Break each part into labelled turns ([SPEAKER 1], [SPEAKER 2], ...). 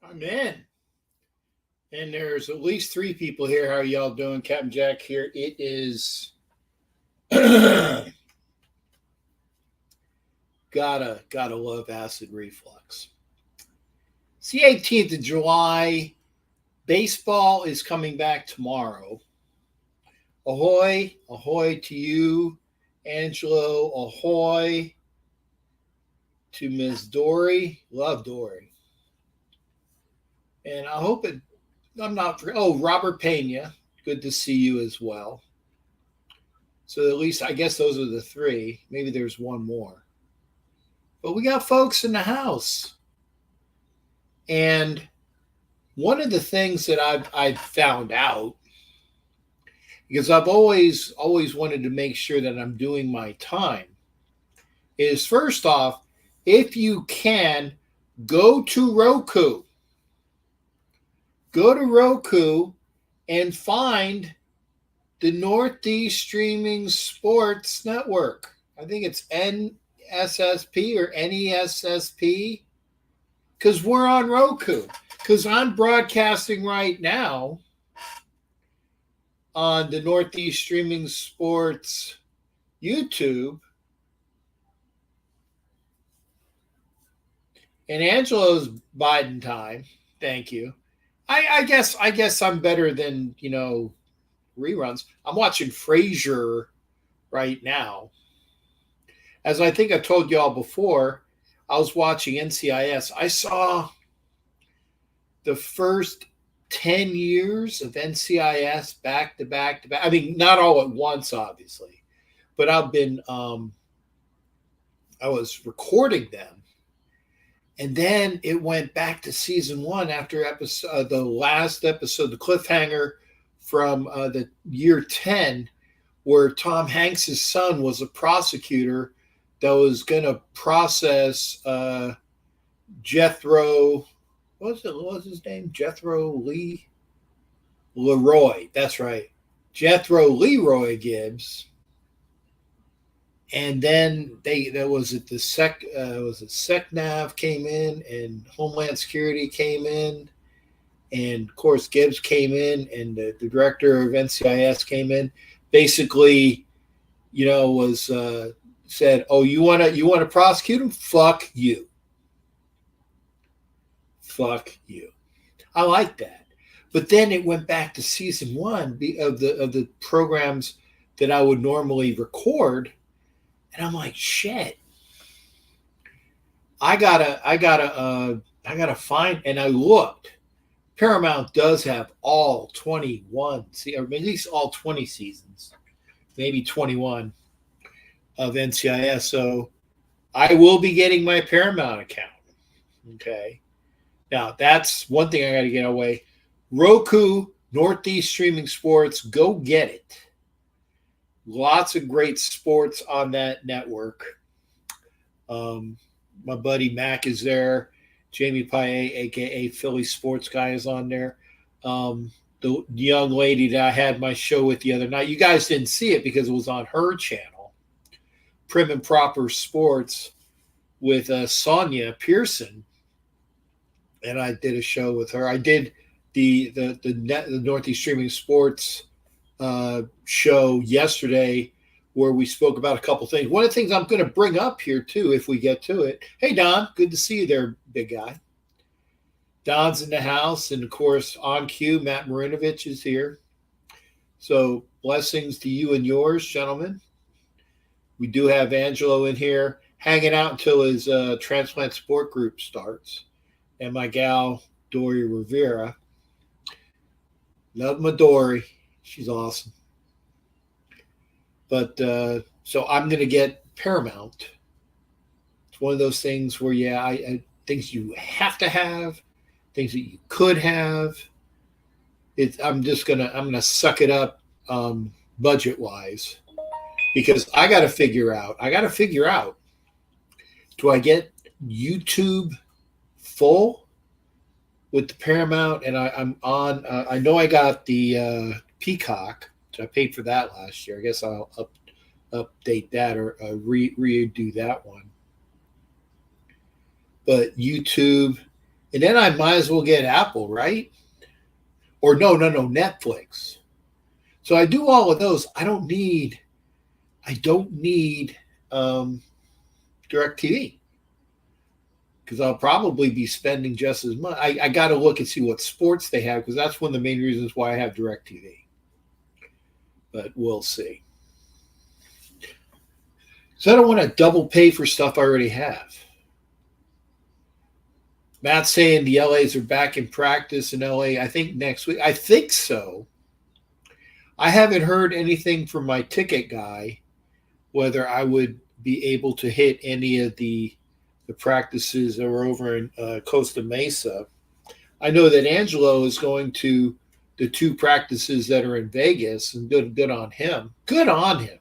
[SPEAKER 1] I'm in. And there's at least three people here. How are y'all doing? Captain Jack here. It is gotta love acid reflux. It's the 18th of July. Baseball is coming back tomorrow. Ahoy, ahoy to you, Angelo. Ahoy to Miss Dory. Love Dory. And I hope it. I'm not. Oh, Robert Pena. Good to see you as well. So at least I guess those are the three. Maybe there's one more. But we got folks in the house. And one of the things that I've found out, because I've always wanted to make sure that I'm doing my time, is first off, if you can, go to Roku. Go to Roku and find the Northeast Streaming Sports Network. I think it's NSSP or NESSP, because we're on Roku. Because I'm broadcasting right now on the Northeast Streaming Sports YouTube. And Angelo's Biden time. Thank you. I guess I'm better than, reruns. I'm watching Frasier right now. As I think I told y'all before, I was watching NCIS. I saw the first 10 years of NCIS back to back to back. I mean, not all at once, obviously, but I was recording them. And then it went back to season one after the last episode, the cliffhanger from the year 10, where Tom Hanks's son was a prosecutor that was going to process Jethro. What was his name? Jethro Lee Leroy. That's right. Jethro Leroy Gibbs. And then SecNav came in and Homeland Security came in, and of course Gibbs came in, and the director of NCIS came in. Basically, was said, "Oh, you wanna prosecute him? Fuck you, fuck you." I like that. But then it went back to season one of the programs that I would normally record. And I'm like, shit. I gotta find. And I looked. Paramount does have all 21, or at least all 20 seasons, maybe 21 of NCIS. So I will be getting my Paramount account. Okay. Now that's one thing I got to get away. Roku, Northeast Streaming Sports, go get it. Lots of great sports on that network. My buddy Mac is there. Jamie Paye, aka Phillies sports guy, is on there. The young lady that I had my show with the other night, you guys didn't see it because it was on her channel, Prim and Proper Sports, with Sonia Pearson, and I did a show with her. I did the Northeast Streaming Sports show yesterday, where we spoke about a couple things. One of the things I'm going to bring up here too, if we get to it. Hey Don, good to see you there, big guy. Don's in the house, and of course on cue, Matt Marinovich is here. So blessings to you and yours, gentlemen. We do have Angelo in here hanging out until his transplant support group starts, and my gal Dory Rivera. Love my Dory. She's awesome. But so I'm going to get Paramount. It's one of those things where, things you have to have, things that you could have. I'm gonna suck it up budget wise, because I got to figure out. Do I get YouTube full with the Paramount? And I'm on. I know I got the Peacock. So I paid for that last year. I guess I'll update that or redo that one. But YouTube, And then I might as well get Apple, right? Or no, Netflix. So I do all of those. I don't need DirecTV because I'll probably be spending just as much. I got to look and see what sports they have because that's one of the main reasons why I have DirecTV. But we'll see. So I don't want to double pay for stuff I already have. Matt's saying the LAs are back in practice in LA. I think next week. I think so. I haven't heard anything from my ticket guy whether I would be able to hit any of the practices that were over in Costa Mesa. I know that Angelo is going to the 2 practices that are in Vegas, and good on him. Good on him.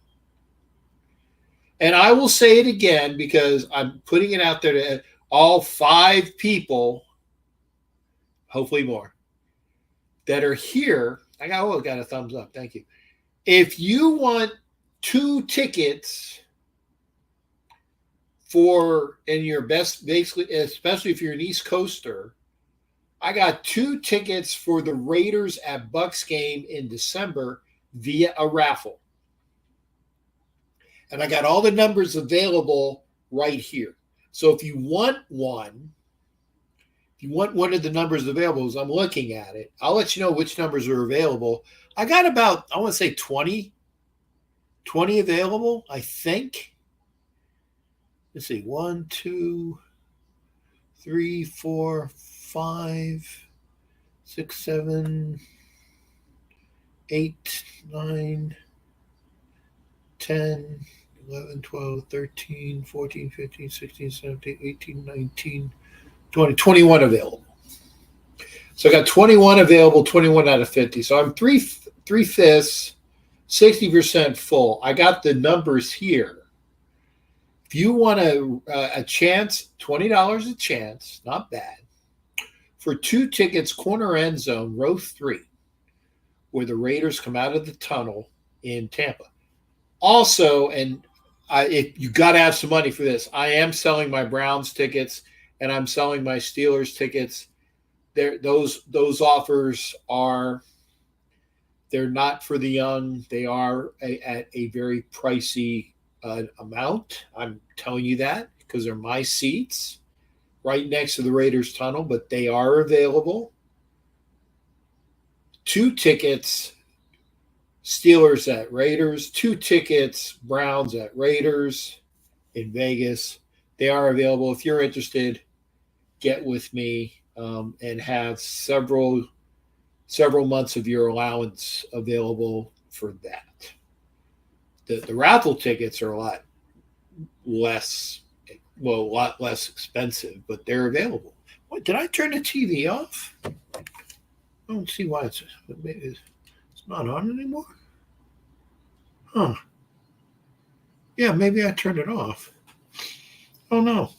[SPEAKER 1] And I will say it again because I'm putting it out there to all 5 people, hopefully more, that are here. I got a thumbs up. Thank you. If you want 2 tickets in your best, basically, especially if you're an East Coaster, I got 2 tickets for the Raiders at Bucks game in December via a raffle. And I got all the numbers available right here. So if you want one of the numbers available, as I'm looking at it, I'll let you know which numbers are available. I got about, I want to say 20 available, I think. Let's see, 1, 2, 3, 4, 5, 6, 7, 8, 9, 10, 11, 12, 13, 14, 15, 16, 17, 18, 19, 20, 21 available. So I got 21 available, 21 out of 50. So I'm 3/5, 60% full. I got the numbers here. If you want a chance, $20 a chance, not bad, for 2 tickets, corner end zone, row 3, where the Raiders come out of the tunnel in Tampa. Also, and you got to have some money for this, I am selling my Browns tickets and I'm selling my Steelers tickets. Those offers they're not for the young. They are at a very pricey amount. I'm telling you that because they're my seats right next to the Raiders tunnel, but they are available. 2 tickets, Steelers at Raiders, 2 tickets, Browns at Raiders in Vegas. They are available. If you're interested, get with me and have several months of your allowance available for that. The raffle tickets are a lot less expensive, but they're available. What, did I turn the TV off? I don't see why it's not on anymore. Huh. Yeah, maybe I turned it off. Oh no.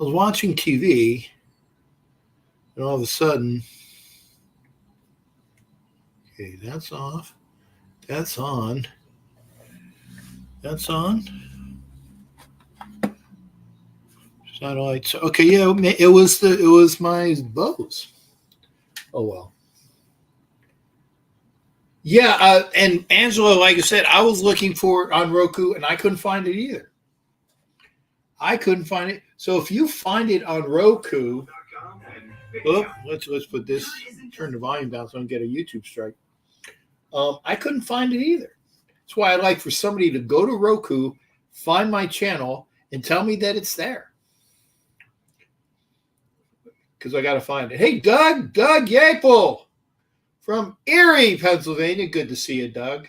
[SPEAKER 1] I was watching TV and all of a sudden, okay, that's off. That's on. That's on. Satellites. Okay, yeah, it was my Bose. Oh well. Yeah, and Angela, like I said, I was looking for it on Roku and I couldn't find it either. I couldn't find it. So if you find it on Roku, let's put this, turn the volume down so I don't get a YouTube strike. I couldn't find it either. That's why I like for somebody to go to Roku, find my channel, and tell me that it's there. Because I got to find it. Hey, Doug Yapel from Erie, Pennsylvania. Good to see you, Doug.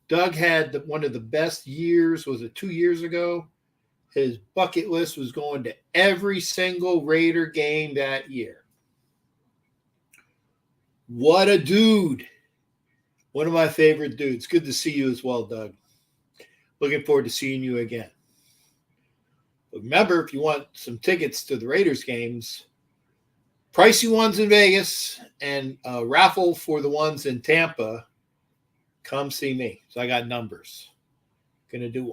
[SPEAKER 1] Doug had one of the best years. Was it 2 years ago? His bucket list was going to every single Raider game that year. What a dude. One of my favorite dudes. Good to see you as well, Doug. Looking forward to seeing you again. But remember, if you want some tickets to the Raiders games, pricey ones in Vegas and a raffle for the ones in Tampa, come see me. So I got numbers.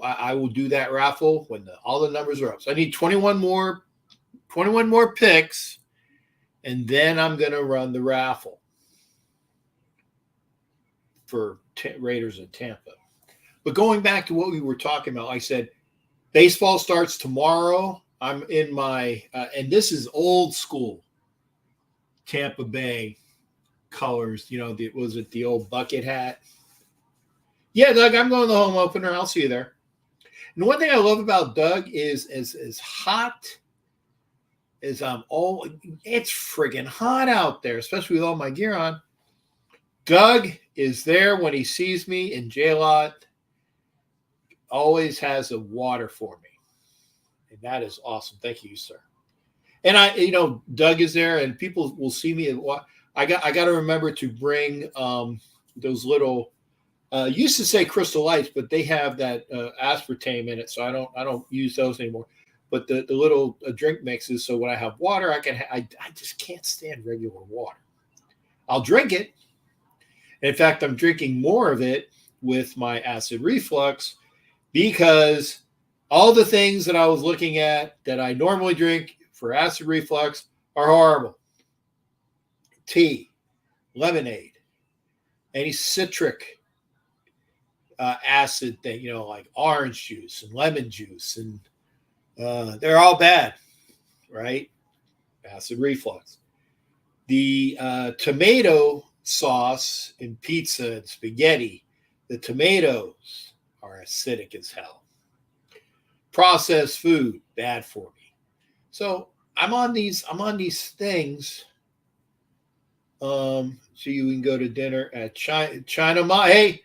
[SPEAKER 1] I will do that raffle when all the numbers are up. So I need 21 more 21 more picks, and then I'm going to run the raffle for Raiders in Tampa. But going back to what we were talking about, I said baseball starts tomorrow. I'm in my, and this is old school Tampa Bay colors. Was it the old bucket hat? Yeah, Doug, I'm going to the home opener. I'll see you there. And one thing I love about Doug is as hot as it's friggin' hot out there, especially with all my gear on. Doug is there when he sees me, and J-Lot always has a water for me. And that is awesome. Thank you, sir. And Doug is there, and people will see me. I got to remember to bring those little. Used to say Crystal Lights, but they have that aspartame in it, so I don't use those anymore. But the little drink mixes, so when I have water, I just can't stand regular water. I'll drink it. In fact, I'm drinking more of it with my acid reflux because all the things that I was looking at that I normally drink for acid reflux are horrible. Tea, lemonade, any citric acid thing, like orange juice and lemon juice, and they're all bad, right? Acid reflux. The tomato sauce in pizza and spaghetti, the tomatoes are acidic as hell. Processed food, bad for me. So I'm on these things. So you can go to dinner at China Mama. Hey,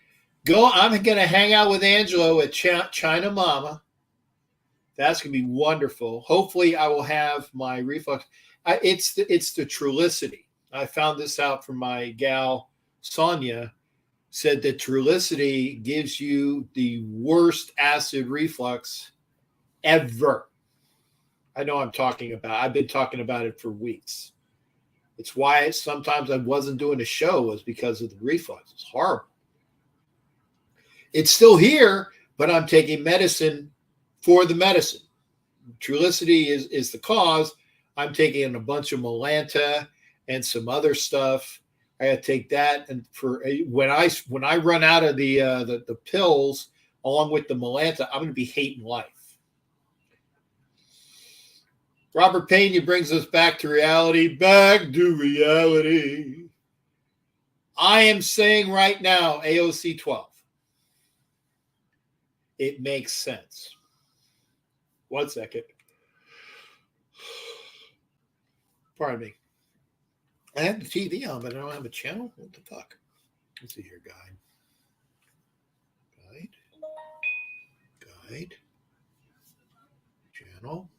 [SPEAKER 1] I'm gonna hang out with Angelo at China Mama. That's gonna be wonderful. Hopefully, I will have my reflux. It's the Trulicity. I found this out from my gal Sonia. Said that Trulicity gives you the worst acid reflux ever. I know I've been talking about it for weeks. It's why sometimes I wasn't doing a show was because of the reflux. It's horrible. It's still here, but I'm taking medicine for the medicine. Trulicity is the cause. I'm taking a bunch of Melanta and some other stuff. I got to take that, and for when I run out of the pills along with the Melanta, I'm going to be hating life. Robert Pena brings us back to reality. Back to reality. I am saying right now, AOC 12. It makes sense. 1 second. Pardon me. I have the TV on, but I don't have a channel. What the fuck? Let's see here, guide. Channel.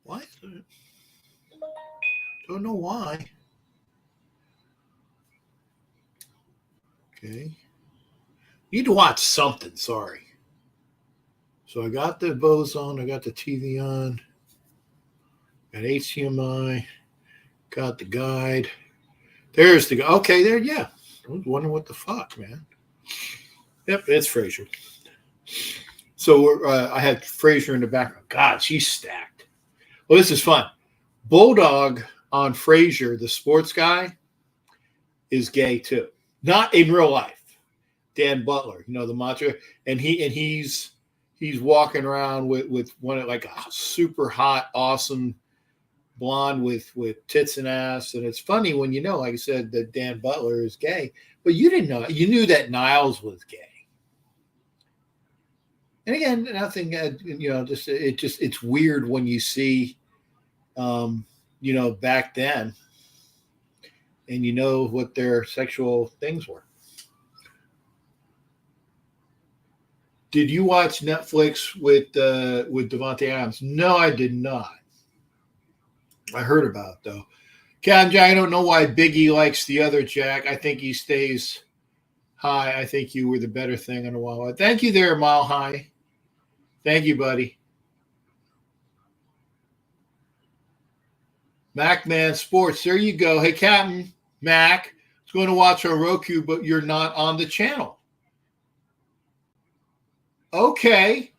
[SPEAKER 1] What? Don't know why. Okay. Need to watch something. Sorry. So I got the Bose on. I got the TV on. Got HDMI. Got the guide. There's the okay. There, yeah. I was wondering what the fuck, man. Yep, it's Frasier. So I had Frasier in the background. God, she's stacked. Well, this is fun. Bulldog on Frasier, the sports guy, is gay too. Not in real life. Dan Butler, the macho, and he's walking around with one like a super hot, awesome blonde with tits and ass. And it's funny when like I said, that Dan Butler is gay, but you didn't know. You knew that Niles was gay. And again, nothing. It's weird when you see, back then, and what their sexual things were. Did you watch Netflix with Devontae Adams? No, I did not. I heard about it, though. Captain Jack, I don't know why Biggie likes the other Jack. I think he stays high. I think you were the better thing in a while. Thank you there, Mile High. Thank you, buddy. MacMan Sports. There you go. Hey, Captain Mac. I was going to watch on Roku, but you're not on the channel. Okay.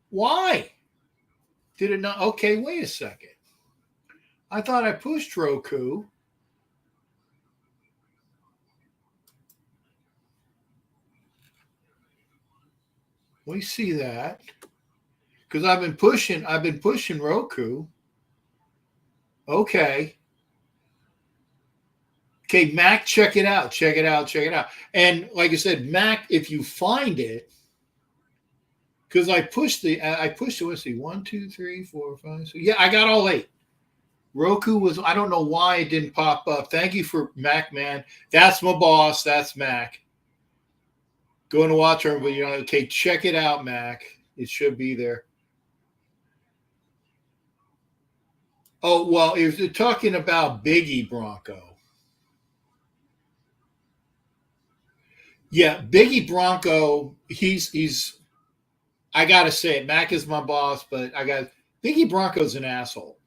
[SPEAKER 1] Why? Did it not? Okay, wait a second. I thought I pushed Roku. Let me see that. Because I've been pushing Roku. Okay. Okay, Mac, check it out. Check it out. Check it out. And like I said, Mac, if you find it, because I pushed it, let's see, 1, 2, 3, 4, 5, 6. Yeah, I got all 8. Roku was, I don't know why it didn't pop up. Thank you for Mac, man. That's my boss. That's Mac. Going to watch her, but okay, check it out, Mac. It should be there. Oh, well, if you're talking about Biggie Bronco. Yeah, Biggie Bronco, he's I gotta say it. Mac is my boss, but Biggie Bronco's an asshole.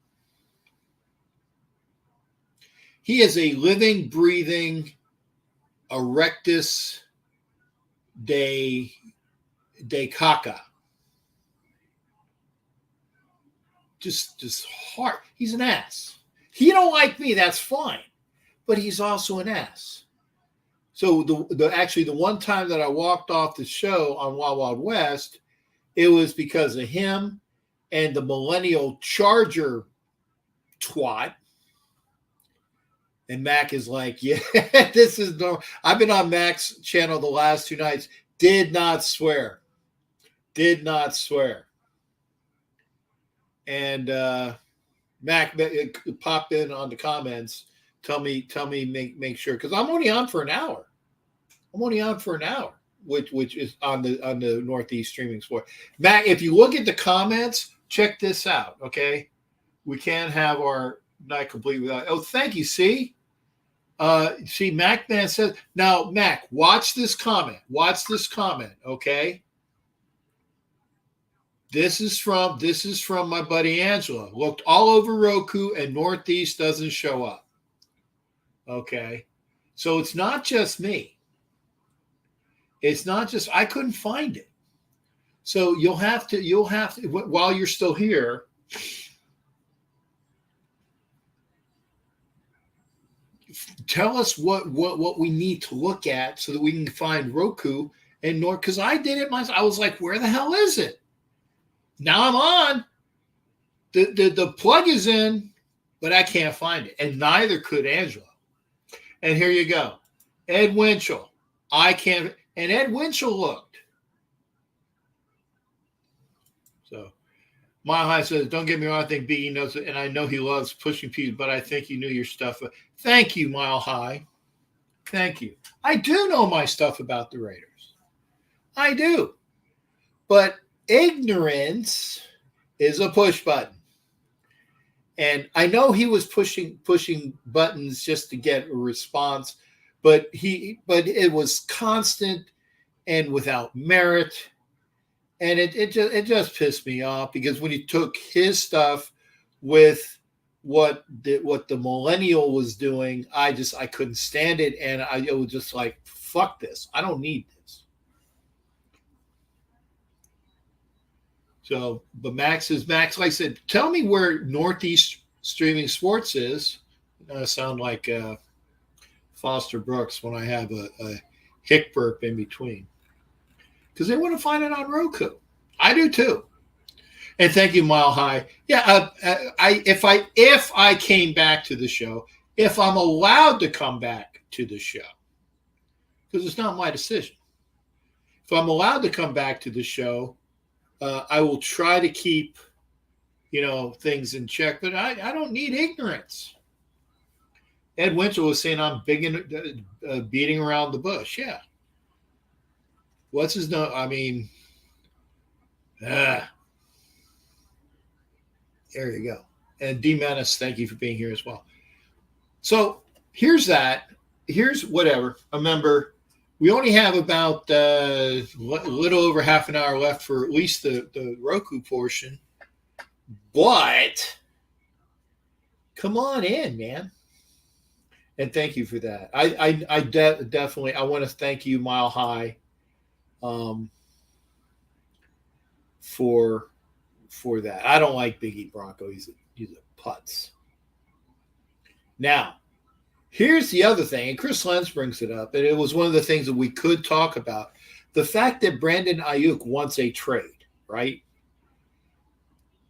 [SPEAKER 1] He is a living, breathing erectus de caca. Just hard. He's an ass. He don't like me, that's fine. But he's also an ass. So the one time that I walked off the show on Wild Wild West, it was because of him and the millennial Charger twat. And Mac is like, yeah, this is no. I've been on Mac's channel the last 2 nights. Did not swear. Did not swear. And Mac, pop in on the comments. Tell me, make sure, because I'm only on for an hour. Which is on the Northeast Streaming Sport. Mac, if you look at the comments, check this out. Okay, we can't have our night complete without. Oh, thank you. See, Mac Man says now. Mac, watch this comment. Okay. This is from my buddy Angela. Looked all over Roku and Northeast doesn't show up. Okay. So it's not just me. It's not just, I couldn't find it. So you'll have to, while you're still here, tell us what we need to look at so that we can find Roku and North, because I did it myself. I was like, where the hell is it? Now I'm on. The plug is in, but I can't find it. And neither could Angela. And here you go. Ed Winchell. I can't. And Ed Winchell looked. So Mile High says, don't get me wrong, I think Biggie knows it, and I know he loves pushing people, but I think you knew your stuff. Thank you, Mile High. Thank you. I do know my stuff about the Raiders. I do. But ignorance is a push button. And I know he was pushing buttons just to get a response, but it was constant and without merit. And it just pissed me off, because when he took his stuff with what the millennial was doing, I couldn't stand it, and it was just like, fuck this. I don't need this. So, but Max, like I said, tell me where Northeast Streaming Sports is. Sound like Foster Brooks when I have a hick burp in between. Because they want to find it on Roku. I do too. And thank you, Mile High. Yeah, if I came back to the show, if I'm allowed to come back to the show, because it's not my decision. If I'm allowed to come back to the show, I will try to keep, things in check. But I don't need ignorance. Ed Winchell was saying I'm big beating around the bush. Yeah. What's his name? I mean, there you go. And D Menace, thank you for being here as well. So here's that. Here's whatever. Remember, we only have about a little over half an hour left for at least the Roku portion. But come on in, man. And thank you for that. I definitely, I want to thank you, Mile High, for for that. I don't like Biggie Bronco. He's a putz. Now, here's the other thing, and Chris Lenz brings it up, and it was one of the things that we could talk about. The fact that Brandon Ayuk wants a trade, right?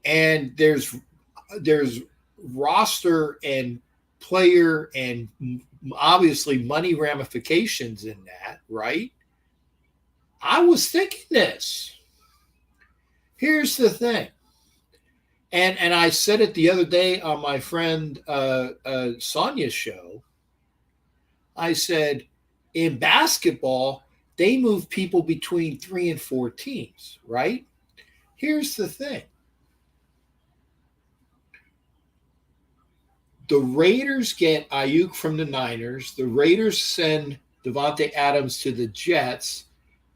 [SPEAKER 1] And there's roster and player and obviously money ramifications in that, right? I was thinking this. Here's the thing. And I said it the other day on my friend Sonia's show. I said, in basketball, they move people between 3 and 4 teams, right? Here's the thing. The Raiders get Ayuk from the Niners. The Raiders send Devontae Adams to the Jets.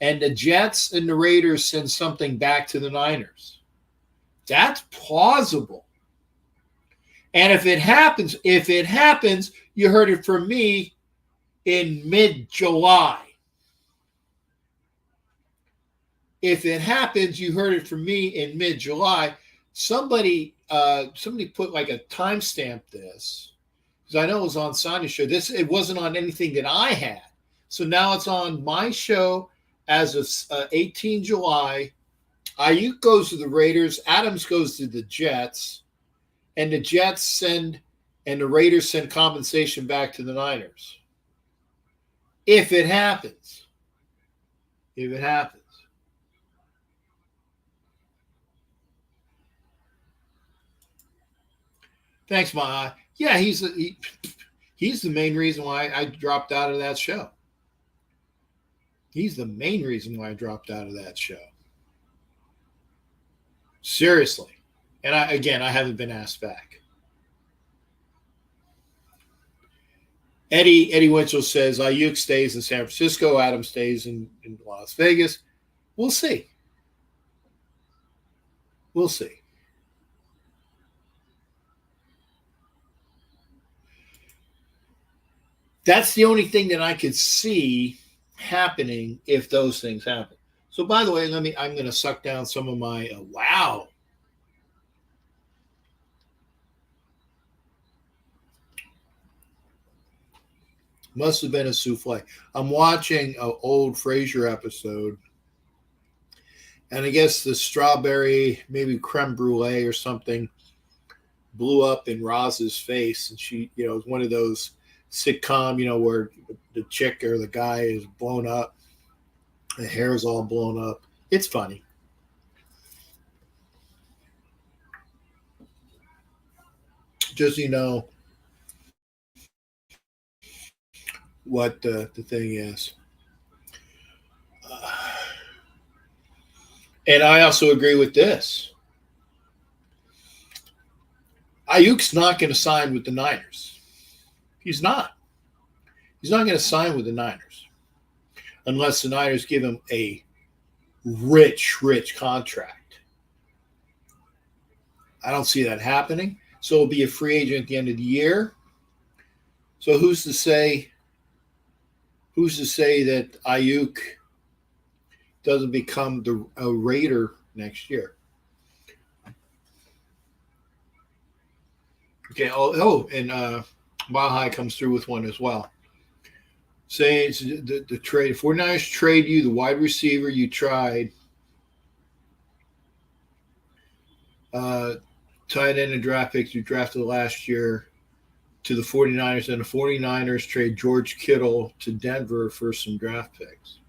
[SPEAKER 1] And the Jets and the Raiders send something back to the Niners. That's plausible. And if it happens, you heard it from me in mid-July. If it happens, you heard it from me in mid-July. Somebody put like a timestamp this, because I know it was on Sonia's show. It wasn't on anything that I had. So now it's on my show as of 18 July. Ayuk goes to the Raiders. Adams goes to the Jets. And the Jets and the Raiders send compensation back to the Niners. If it happens. If it happens. Thanks, Ma. Yeah, he's the main reason why I dropped out of that show. He's the main reason why I dropped out of that show. Seriously. And I haven't been asked back. Eddie Winchell says Ayuk stays in San Francisco. Adams stays in Las Vegas. We'll see. We'll see. That's the only thing that I could see happening if those things happen. So, by the way, I'm going to suck down some of my wow. Must have been a souffle. I'm watching an old Frasier episode, and I guess the strawberry, maybe creme brulee or something, blew up in Roz's face, and she, it was one of those sitcom, where the chick or the guy is blown up, the hair is all blown up. It's funny. Just what the thing is. And I also agree with this. Ayuk's not going to sign with the Niners. He's not. He's not going to sign with the Niners unless the Niners give him a rich contract. I don't see that happening. So he'll be a free agent at the end of the year. So who's to say that Ayuk doesn't become a Raider next year? Okay. And Mile High comes through with one as well. Saying it's the trade. 49ers trade you the wide receiver you tried, tight end and draft picks you drafted last year to the 49ers, and the 49ers trade George Kittle to Denver for some draft picks.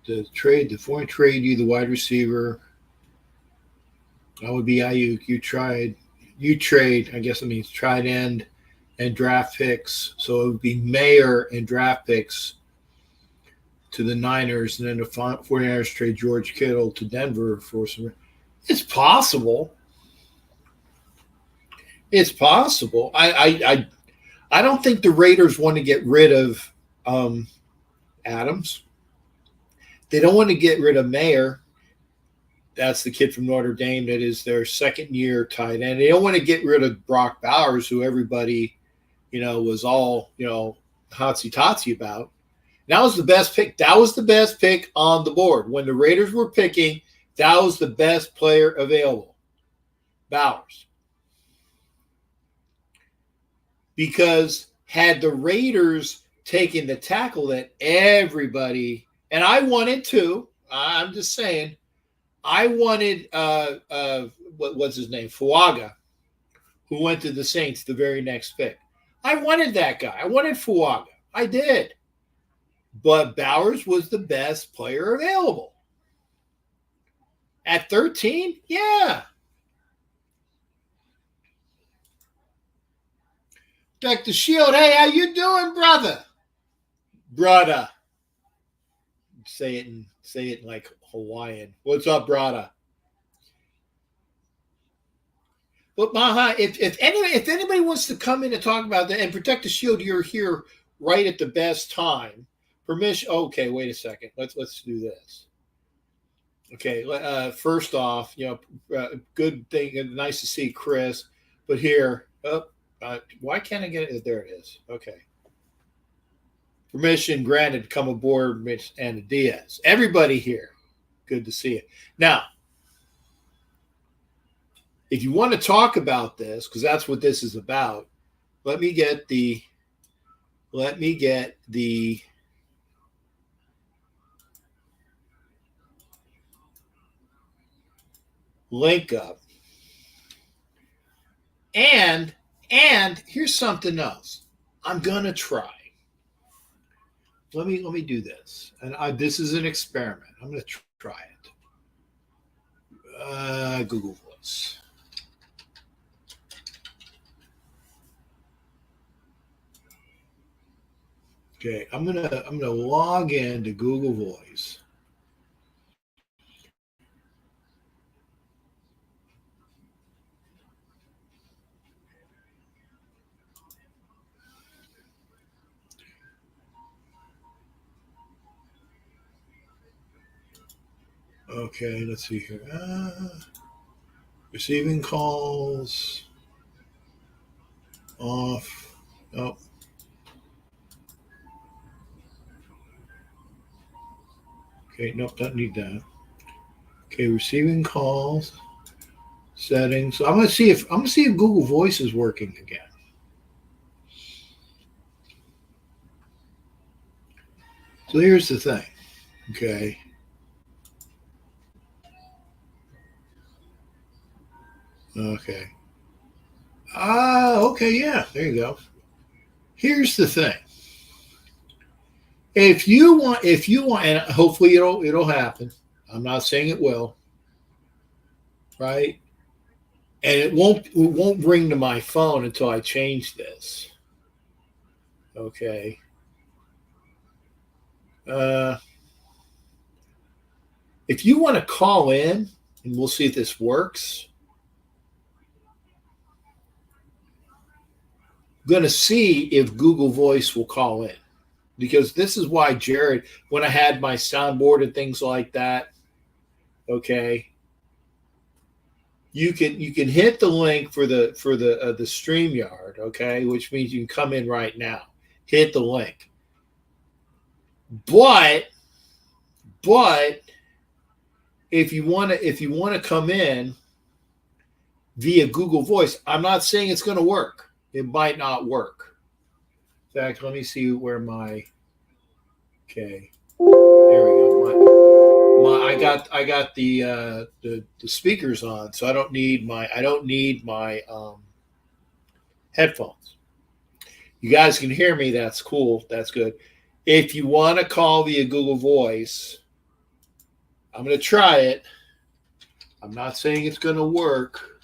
[SPEAKER 1] The 49ers trade you the wide receiver. That would be Ayuk. You trade, I guess it means tight end and draft picks. So it would be Mayer and draft picks to the Niners, and then the 49ers trade George Kittle to Denver for some. It's possible. It's possible. I don't think the Raiders want to get rid of Adams. They don't want to get rid of Mayer. That's the kid from Notre Dame that is their second-year tight end. They don't want to get rid of Brock Bowers, who everybody, was all, hotsy-totsy about. That was the best pick. That was the best pick on the board. When the Raiders were picking, That was the best player available, Bowers. Because had the Raiders taken the tackle that everybody, and I wanted to, I'm just saying, I wanted what's his name, Fuaga, who went to the Saints the very next pick. I wanted that guy. I wanted Fuaga. I did. But Bowers was the best player available. At 13? Yeah. Dr. Shield, hey, how you doing, brother? Brother. Say it in like Hawaiian. What's up, brother? But Maha, if anybody wants to come in and talk about that and Protect the Shield, you're here right at the best time. Permission. Okay, wait a second. Let's do this. Okay. First off, good thing. Nice to see Chris. But here, why can't I get it? There it is. Okay. Permission granted to come aboard, Mitch and Diaz. Everybody here. Good to see you. Now, if you want to talk about this, because that's what this is about, let me get the link up. And here's something else. I'm gonna try. Let me do this. And this is an experiment. I'm gonna try it. Google Voice. Okay, I'm gonna log in to Google Voice. Okay, let's see here. Receiving calls off. Oh. Okay, nope, don't need that. Okay, receiving calls, settings. So I'm gonna see if Google Voice is working again. So here's the thing. Okay. Okay. Okay, yeah, there you go. Here's the thing. If you want, and hopefully it'll happen. I'm not saying it will, right? And it won't ring to my phone until I change this. Okay. If you want to call in, and we'll see if this works. I'm going to see if Google Voice will call in, because this is why Jared, when I had my soundboard and things like that, okay, you can hit the link for the StreamYard, okay, which means you can come in right now. Hit the link, but if you want to come in via Google Voice, I'm not saying it's going to work. It might not work. In fact, let me see where my okay. There we go. I got the speakers on, so I don't need my headphones. You guys can hear me. That's cool. That's good. If you want to call via Google Voice, I'm going to try it. I'm not saying it's going to work.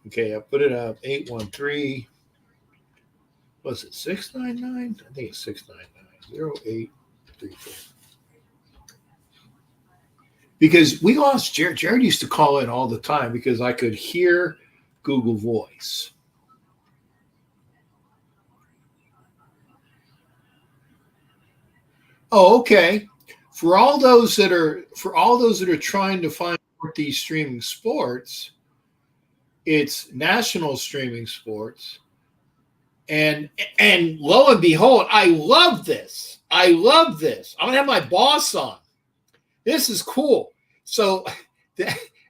[SPEAKER 1] Okay, I put it up. 813. Was it 699? I think it's 699 0834. Because we lost Jared. Jared used to call in all the time because I could hear Google Voice. Oh, okay. For all those that are trying to find these streaming sports, it's National Streaming Sports. And lo and behold, I love this. I love this. I'm gonna have my boss on. This is cool. So,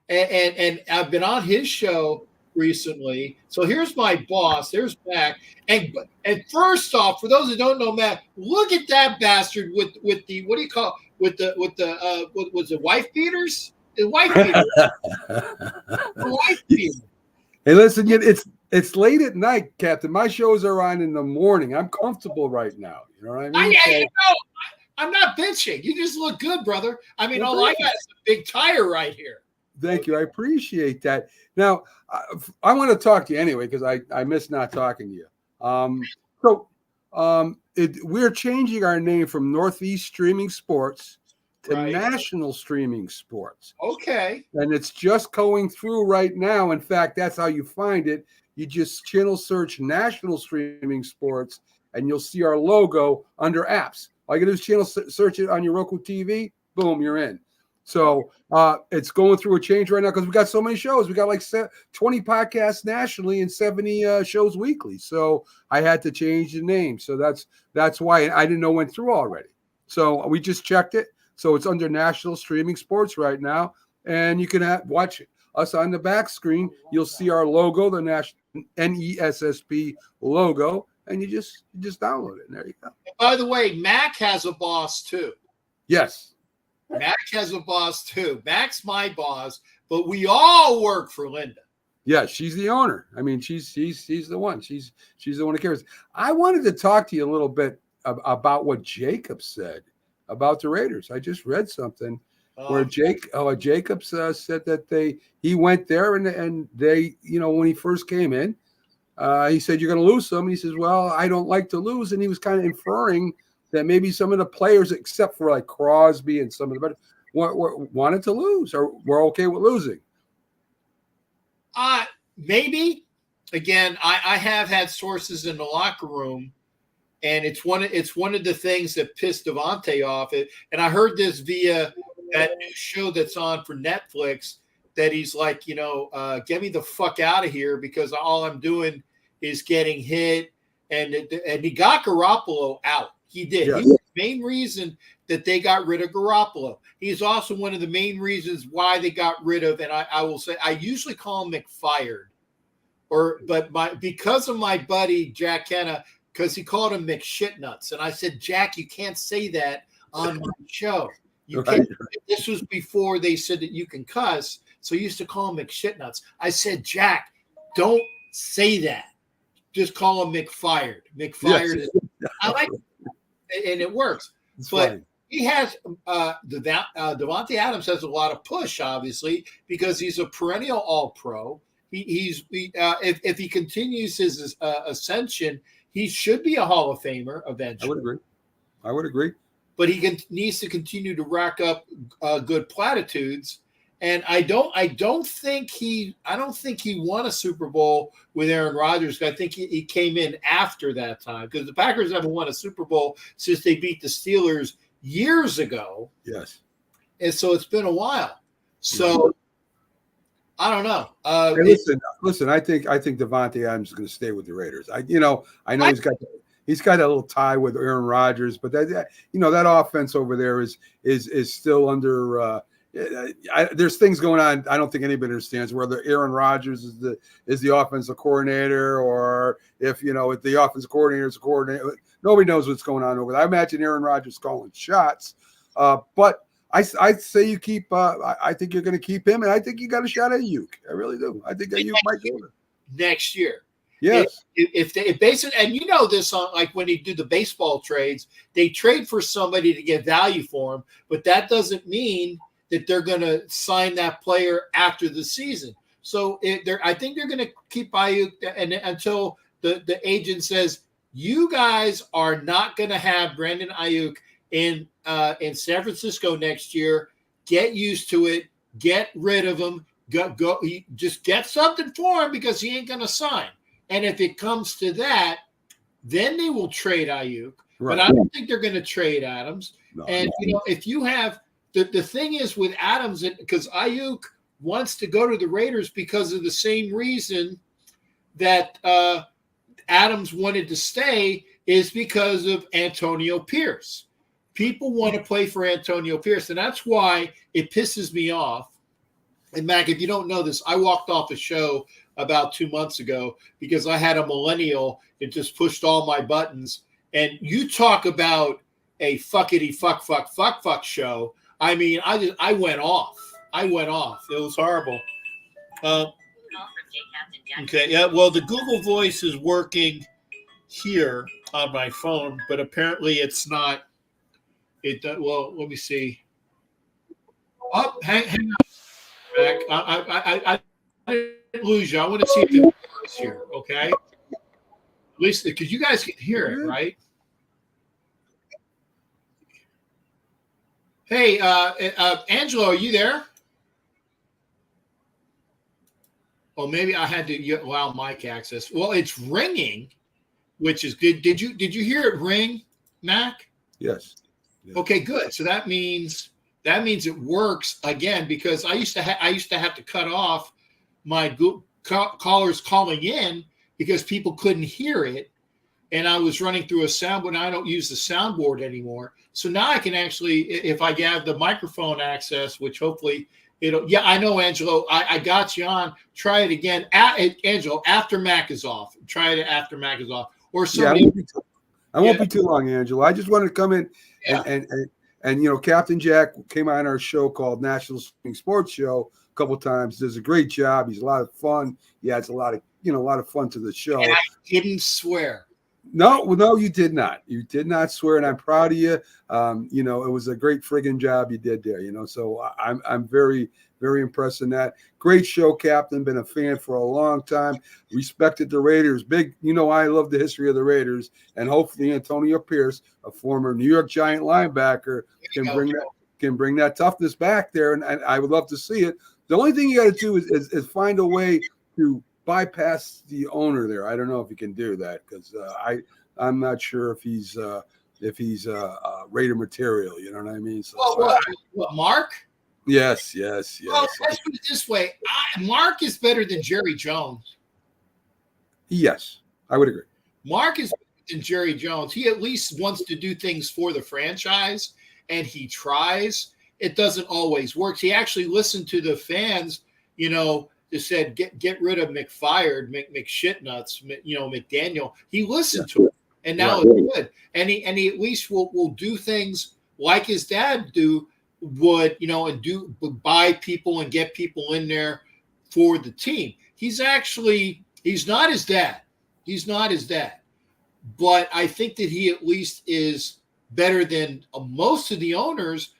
[SPEAKER 1] and I've been on his show recently. So here's my boss. There's Mac. And first off, for those that don't know Mac, look at that bastard with the what do you call what was it, wife beaters? The wife beaters. The wife beaters.
[SPEAKER 2] Hey, listen, it's late at night, Captain. My shows are on in the morning. I'm comfortable right now. You know what I mean?
[SPEAKER 1] I'm not bitching. You just look good, brother. I mean, all I got is a big tire right here.
[SPEAKER 2] Thank you. I appreciate that. Now, I want to talk to you anyway because I miss not talking to you. We're changing our name from Northeast Streaming Sports to National Streaming Sports.
[SPEAKER 1] Okay.
[SPEAKER 2] And it's just going through right now. In fact, that's how you find it. You just channel search National Streaming Sports, and you'll see our logo under apps. All you can do is channel search it on your Roku TV. Boom, you're in. So it's going through a change right now because we got so many shows. We got like 20 podcasts nationally and 70 shows weekly. So I had to change the name. So that's why I didn't know it went through already. So we just checked it. So it's under National Streaming Sports right now. And you can watch us on the back screen. You'll see our logo, the National NESSP logo. And you just download it, and there you go.
[SPEAKER 1] By the way, Mac has a boss too.
[SPEAKER 2] Yes,
[SPEAKER 1] Mac has a boss too. Mac's my boss, but we all work for Linda.
[SPEAKER 2] Yeah, she's the owner. I mean, she's the one. She's the one who cares. I wanted to talk to you a little bit about what Jacob said about the Raiders. I just read something where Jacobs said that he went there and they, when he first came in. He said, you're going to lose some. And he says, well, I don't like to lose. And he was kind of inferring that maybe some of the players, except for like Crosby and some of the better, wanted to lose or were okay with losing.
[SPEAKER 1] Maybe. Again, I have had sources in the locker room, and it's one of the things that pissed Devontae off. And I heard this via that new show that's on for Netflix that he's like, get me the fuck out of here because all I'm doing is getting hit. And he got Garoppolo out. He did.
[SPEAKER 2] Yeah.
[SPEAKER 1] He was the main reason that they got rid of Garoppolo. He's also one of the main reasons why they got rid of, and I will say, I usually call him McFired. Because of my buddy Jack Kenna, because he called him McShitnuts. And I said, Jack, you can't say that on my show. You can't. This was before they said that you can cuss. So I used to call him McShitnuts. I said, Jack, don't say that. Just call him McFired. McFired. Yes. I like it, and it works.
[SPEAKER 2] It's
[SPEAKER 1] but
[SPEAKER 2] funny.
[SPEAKER 1] He has Davante Adams has a lot of push, obviously, because he's a perennial All-Pro. If he continues his ascension, he should be a Hall of Famer eventually.
[SPEAKER 2] I would agree.
[SPEAKER 1] But he needs to continue to rack up good platitudes. And I don't think he won a Super Bowl with Aaron Rodgers. I think he came in after that time because the Packers haven't won a Super Bowl since they beat the Steelers years ago.
[SPEAKER 2] Yes.
[SPEAKER 1] And so it's been a while. So I don't know.
[SPEAKER 2] Hey, listen. I think Davante Adams is going to stay with the Raiders. I know he's got a little tie with Aaron Rodgers, but that offense over there is still under. There's things going on. I don't think anybody understands whether Aaron Rodgers is the offensive coordinator or if the offensive coordinator is a coordinator. Nobody knows what's going on over there. I imagine Aaron Rodgers calling shots, but I say you keep. I think you're going to keep him, and I think you got a shot at Ayuk. I really do. I think Ayuk might go there
[SPEAKER 1] next year.
[SPEAKER 2] Yes.
[SPEAKER 1] If basically, and this on like when they do the baseball trades, they trade for somebody to get value for him, but that doesn't mean that they're going to sign that player after the season. So I think they're going to keep Ayuk until the agent says, you guys are not going to have Brandon Ayuk in San Francisco next year. Get used to it. Get rid of him. Go. Just get something for him because he ain't going to sign. And if it comes to that, then they will trade Ayuk. Right. But I don't think they're going to trade Adams. No, if you have the thing is with Adams, because Ayuk wants to go to the Raiders because of the same reason that Adams wanted to stay is because of Antonio Pierce. People want to play for Antonio Pierce, and that's why it pisses me off. And Mac, if you don't know this, I walked off a show about 2 months ago because I had a millennial that just pushed all my buttons. And you talk about a fuckity fuck show. I mean, I went off. It was horrible. Okay, yeah. Well, the Google Voice is working here on my phone, but apparently it's not. Well, let me see. Oh, hang on, Mac. I didn't lose you. I want to see if it works here. Okay, at least because you guys can hear it, right? Hey, Angelo, are you there? Well, maybe I had to allow mic access. Well, it's ringing, which is good. Did you hear it ring, Mac?
[SPEAKER 2] Yes.
[SPEAKER 1] Okay, good. So that means it works again, because I used to have to cut off my callers calling in because people couldn't hear it, and I was running through a soundboard. And I don't use the soundboard anymore, so now I can actually, if I have the microphone access, which hopefully it'll. Yeah, I know, Angelo. I got you on. Try it again, Angelo. After Mac is off, try it after Mac is off, or somebody.
[SPEAKER 2] Yeah, I won't be too long, Angelo. I just wanted to come in and you know, Captain Jack came on our show called National Swing Sports Show a couple times. Does a great job. He's a lot of fun. He adds a lot of fun to the show.
[SPEAKER 1] And I didn't swear.
[SPEAKER 2] No, you did not. You did not swear, and I'm proud of you. You know, it was a great friggin' job you did there. You know, so I'm very, very impressed in that. Great show, Captain. Been a fan for a long time. Respected the Raiders. Big, you know, I love the history of the Raiders, and hopefully Antonio Pierce, a former New York Giant linebacker, can bring that toughness back there, and I would love to see it. The only thing you got to do is find a way to bypass the owner there. I don't know if he can do that, because I'm not sure if he's Raider material. You know what I mean? So,
[SPEAKER 1] what, Mark?
[SPEAKER 2] Yes.
[SPEAKER 1] Well, let's put it this way: Mark is better than Jerry Jones.
[SPEAKER 2] Yes, I would agree.
[SPEAKER 1] Mark is better than Jerry Jones. He at least wants to do things for the franchise, and he tries. It doesn't always work. He actually listened to the fans, you know, that said get rid of McFired, McShitnuts, you know, McDaniel. He listened to it, and now it's good. And he at least will do things like his dad would, you know, and buy people and get people in there for the team. He's not his dad. He's not his dad. But I think that he at least is better than most of the owners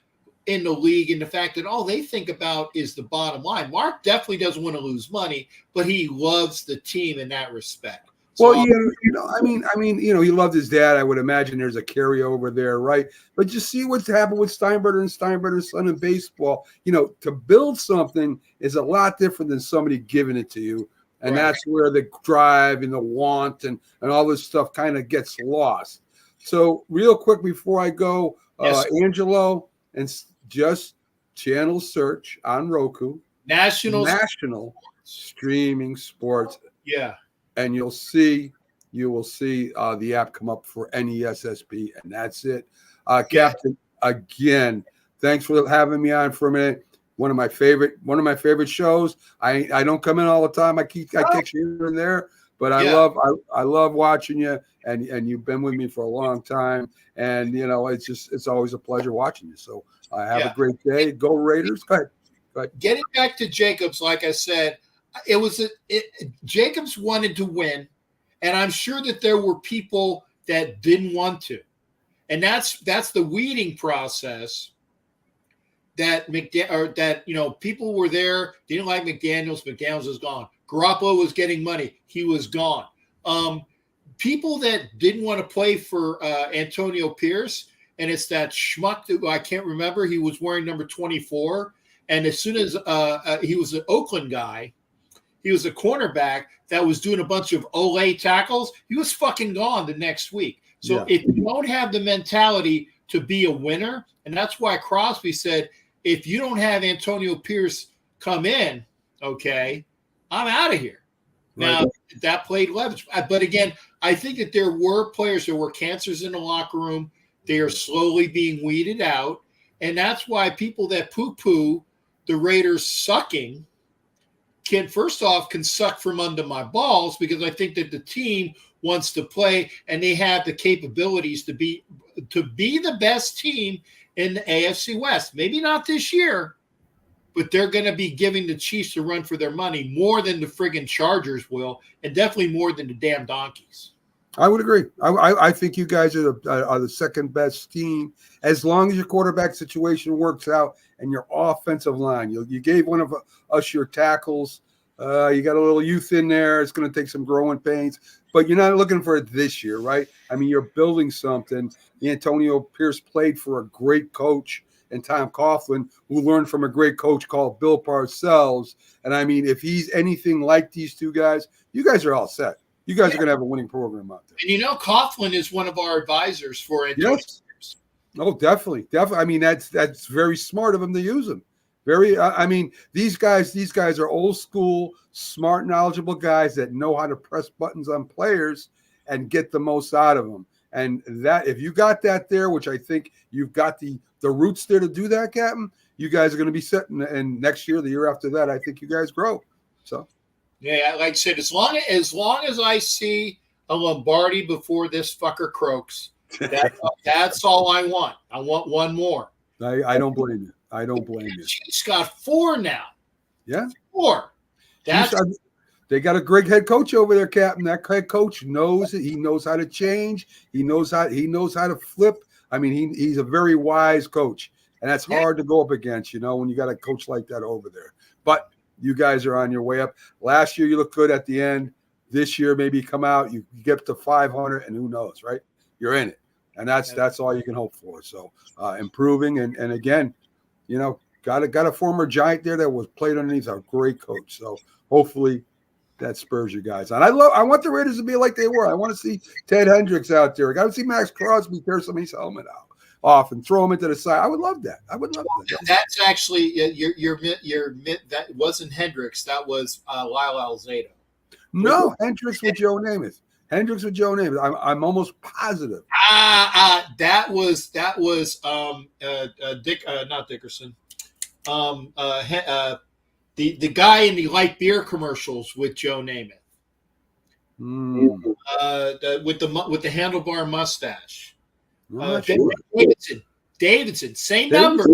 [SPEAKER 1] in the league, in the fact that all they think about is the bottom line. Mark definitely doesn't want to lose money, but he loves the team in that respect.
[SPEAKER 2] So, well, you know, I mean, you know, he loved his dad. I would imagine there's a carryover there, right? But you see what's happened with Steinberger's son in baseball. You know, to build something is a lot different than somebody giving it to you, and that's where the drive and the want and all this stuff kind of gets lost. So, real quick before I go, Angelo, and just channel search on Roku, National Streaming Sports.
[SPEAKER 1] Yeah.
[SPEAKER 2] And you will see the app come up for NESSP, and that's it. Captain, again, thanks for having me on for a minute. One of my favorite shows. I don't come in all the time. I catch you here and there, but I love watching you, and you've been with me for a long time, and you know it's always a pleasure watching you. So have a great day. Go Raiders. Go ahead.
[SPEAKER 1] Getting back to Jacobs, like I said, Jacobs wanted to win, and I'm sure that there were people that didn't want to, and that's the weeding process. That you know, people were there, didn't like McDaniels. McDaniels is gone. Garoppolo was getting money. He was gone. People that didn't want to play for Antonio Pierce, and it's that schmuck that I can't remember. He was wearing number 24, and as soon as he was an Oakland guy, he was a cornerback that was doing a bunch of Olay tackles. He was fucking gone the next week. So if you don't have the mentality to be a winner, and that's why Crosby said, if you don't have Antonio Pierce come in, okay, I'm out of here. Now, that played leverage. But again, I think that there were players, there were cancers in the locker room. They are slowly being weeded out. And that's why people that poo-poo the Raiders sucking can suck from under my balls, because I think that the team wants to play and they have the capabilities to be the best team in the AFC West. Maybe not this year, but they're going to be giving the Chiefs a run for their money more than the friggin' Chargers will, and definitely more than the damn Donkeys.
[SPEAKER 2] I would agree. I think you guys are the second best team, as long as your quarterback situation works out and your offensive line. You gave one of us your tackles. You got a little youth in there. It's going to take some growing pains, but you're not looking for it this year, right? I mean, you're building something. Antonio Pierce played for a great coach and Tom Coughlin, who learned from a great coach called Bill Parcells. And I mean, if he's anything like these two guys, you guys are all set. You guys are going to have a winning program out there.
[SPEAKER 1] And Coughlin is one of our advisors for Antonio Pierce.
[SPEAKER 2] Oh, definitely. I mean, that's very smart of him to use him. I mean, these guys are old school, smart, knowledgeable guys that know how to press buttons on players and get the most out of them. And that, if you got that there, which I think you've got the roots there to do that, Captain, you guys are going to be set. And next year, the year after that, I think you guys grow. So.
[SPEAKER 1] Yeah, like I said, as long as I see a Lombardi before this fucker croaks, that's all I want. I want one more.
[SPEAKER 2] I don't blame you. I don't blame you.
[SPEAKER 1] She's got 4 now.
[SPEAKER 2] Yeah,
[SPEAKER 1] 4.
[SPEAKER 2] They got a great head coach over there, Captain. That head coach knows it. He knows how to change. He knows how to flip. I mean, he's a very wise coach, and that's hard to go up against, when you got a coach like that over there. But you guys are on your way up. Last year, you looked good at the end. This year, maybe you come out, you get to 500, and who knows, right? You're in it. And that's all you can hope for. So improving. And again, got a former Giant there that was played underneath a great coach. So hopefully that spurs you guys on. I want the Raiders to be like they were. I want to see Ted Hendricks out there. I got to see Max Crosby tear somebody's helmet off and throw him into the side. I would love that.
[SPEAKER 1] That's actually that wasn't Hendricks. That was Lyle Alzado.
[SPEAKER 2] No, Hendricks with Joe Namath. I'm almost positive.
[SPEAKER 1] That was not Dickerson. The guy in the light beer commercials with Joe Namath. With the handlebar mustache. Davidson, same number.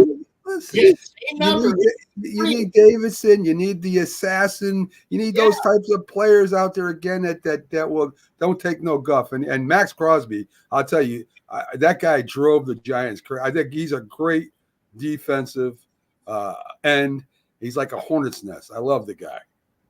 [SPEAKER 2] Listen, same number. You need Davidson. You need the assassin. You need those types of players out there again that will don't take no guff. And Max Crosby, I'll tell you, that guy drove the Giants. I think he's a great defensive end. He's like a hornet's nest. I love the guy.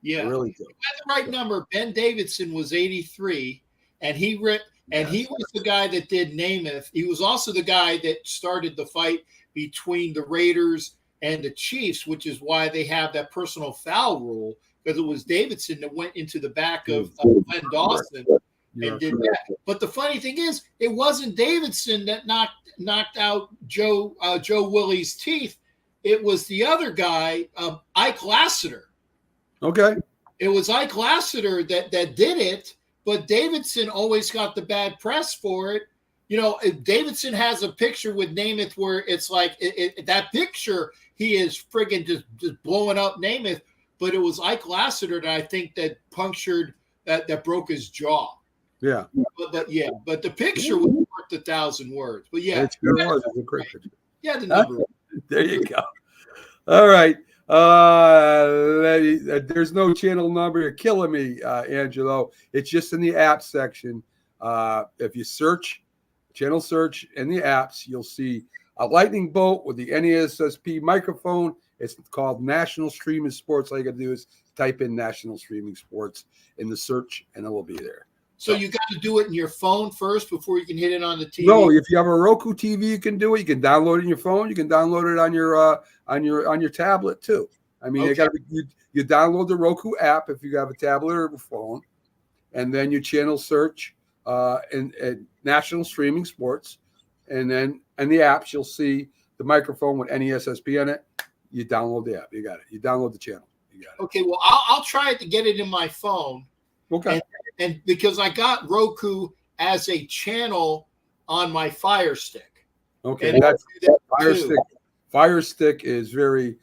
[SPEAKER 1] Yeah,
[SPEAKER 2] I really do.
[SPEAKER 1] You had the right number. Ben Davidson was 83, and he was the guy that did Namath. He was also the guy that started the fight between the Raiders and the Chiefs, which is why they have that personal foul rule, because it was Davidson that went into the back of Glenn Dawson and did that. But the funny thing is, it wasn't Davidson that knocked out Joe Willie's teeth. It was the other guy, Ike Lassiter.
[SPEAKER 2] Okay.
[SPEAKER 1] It was Ike Lassiter that did it, but Davidson always got the bad press for it. Davidson has a picture with Namath where it's like that picture, he is friggin' just blowing up Namath, but it was Ike Lassiter that I think that punctured that broke his jaw.
[SPEAKER 2] Yeah.
[SPEAKER 1] But the picture was worth 1,000 words. But yeah,
[SPEAKER 2] it was a great picture.
[SPEAKER 1] Yeah, the number.
[SPEAKER 2] There you go. All right. There's no channel number. You're killing me, Angelo. It's just in the app section. If you channel search in the apps, you'll see a lightning bolt with the NESSP microphone. It's called National Streaming Sports. All you got to do is type in National Streaming Sports in the search, and it will be there.
[SPEAKER 1] So you got to do it in your phone first before you can hit it on the TV.
[SPEAKER 2] No, if you have a Roku TV, you can do it. You can download it in your phone. You can download it on your tablet too. I mean, you download the Roku app if you have a tablet or a phone, and then you channel search in National Streaming Sports, and then in the apps you'll see the microphone with NESSP in it. You download the app. You got it. You download the channel. You got it.
[SPEAKER 1] Okay. Well, I'll try to get it in my phone.
[SPEAKER 2] Okay.
[SPEAKER 1] and and because I got Roku as a channel on my Fire Stick,
[SPEAKER 2] Okay.
[SPEAKER 1] and
[SPEAKER 2] That's
[SPEAKER 1] do that
[SPEAKER 2] Fire
[SPEAKER 1] too.
[SPEAKER 2] Stick. Fire Stick is very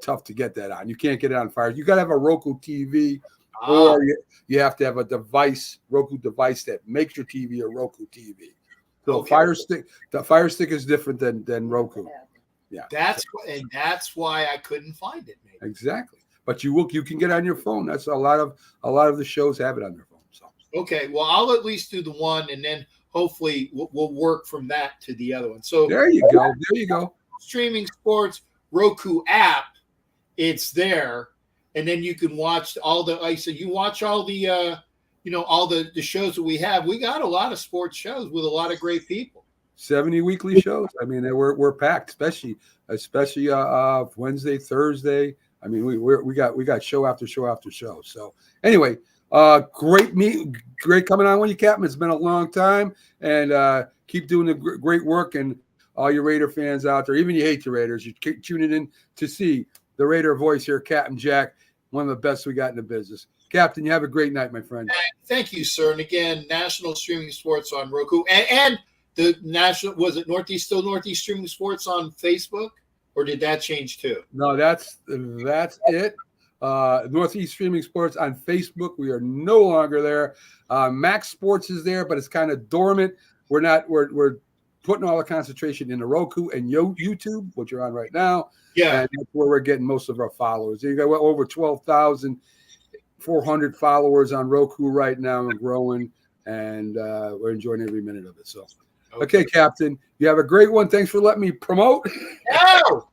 [SPEAKER 2] tough to get that on. You can't get it on Fire. You got to have a Roku TV,
[SPEAKER 1] Ah,
[SPEAKER 2] or you have to have a device, Roku device that makes your TV a Roku TV. So
[SPEAKER 1] okay.
[SPEAKER 2] The Fire Stick is different than Roku. Yeah. So,
[SPEAKER 1] That's why I couldn't find it. Maybe.
[SPEAKER 2] exactly. But you can get it on your phone. That's a lot of the shows have it on their phone. So
[SPEAKER 1] Okay, well, I'll at least do the one, and then hopefully we'll work from that to the other one. So
[SPEAKER 2] there you go. There you go.
[SPEAKER 1] streaming sports Roku app, it's there, and then you can watch all the. Like I said, you watch all the, all the shows that we have. We got a lot of sports shows with a lot of great people.
[SPEAKER 2] 70 weekly shows. I mean, we're packed, especially Wednesday, Thursday. I mean, we got show after show after show. So anyway, great coming on with you, Captain. It's been a long time, and keep doing the great work. And all your Raider fans out there, even you hate the Raiders, you keep tuning in to see the Raider voice here, Captain Jack, one of the best we got in the business. Captain, you have a great night, my friend.
[SPEAKER 1] Thank you, sir. And again, national streaming sports on Roku, and the national, was it Northeast streaming sports on Facebook, or did that change too?
[SPEAKER 2] No, that's it. Northeast Streaming Sports on Facebook. We are no longer there. Max Sports is there, but it's kind of dormant. We're putting all the concentration into Roku and YouTube, which you're on right now.
[SPEAKER 1] Yeah.
[SPEAKER 2] And that's where we're getting most of our followers. You got over 12,400 followers on Roku right now and growing, and we're enjoying every minute of it. So, okay, Captain, you have a great one. Thanks for letting me promote.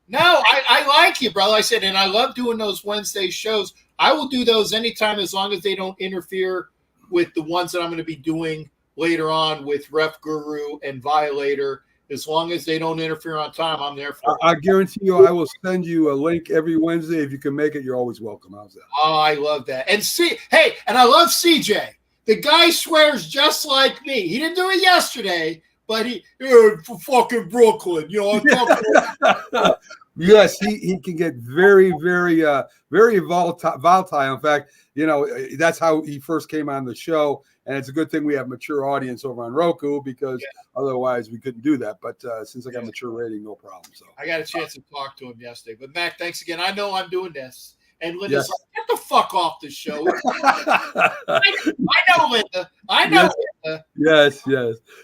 [SPEAKER 1] No, I like you, brother. I said, and I love doing those Wednesday shows. I will do those anytime as long as they don't interfere with the ones that I'm going to be doing later on with Ref Guru and Violator. As long as they don't interfere on time, I'm there for it.
[SPEAKER 2] I guarantee you, I will send you a link every Wednesday. If you can make it, you're always welcome. How's that?
[SPEAKER 1] Oh, I love that. And and I love CJ. The guy swears just like me. He didn't do it yesterday, but for fucking Brooklyn, I'm talking.
[SPEAKER 2] Yes, he can get very, very, very volatile. In fact, that's how he first came on the show. And it's a good thing we have mature audience over on Roku, because otherwise we couldn't do that. But since I got mature rating, no problem. So
[SPEAKER 1] I got a chance to talk to him yesterday. But Mac, thanks again. I know I'm doing this. And Linda's like, get the fuck off the show. I know, Linda. I know, Linda.
[SPEAKER 2] Yes.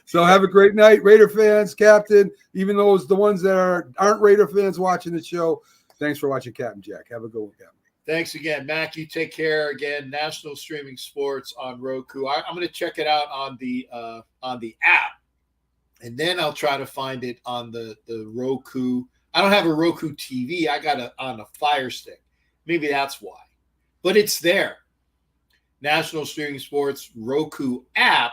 [SPEAKER 2] So have a great night, Raider fans, Captain. Even those the ones that aren't Raider fans watching the show, thanks for watching Captain Jack. Have a good one, Captain.
[SPEAKER 1] Thanks again, Mac. You take care. Again, national streaming sports on Roku. I'm going to check it out on the app, and then I'll try to find it on the Roku. I don't have a Roku TV. I got it on a Fire Stick. Maybe that's why, but it's there. National streaming sports Roku app,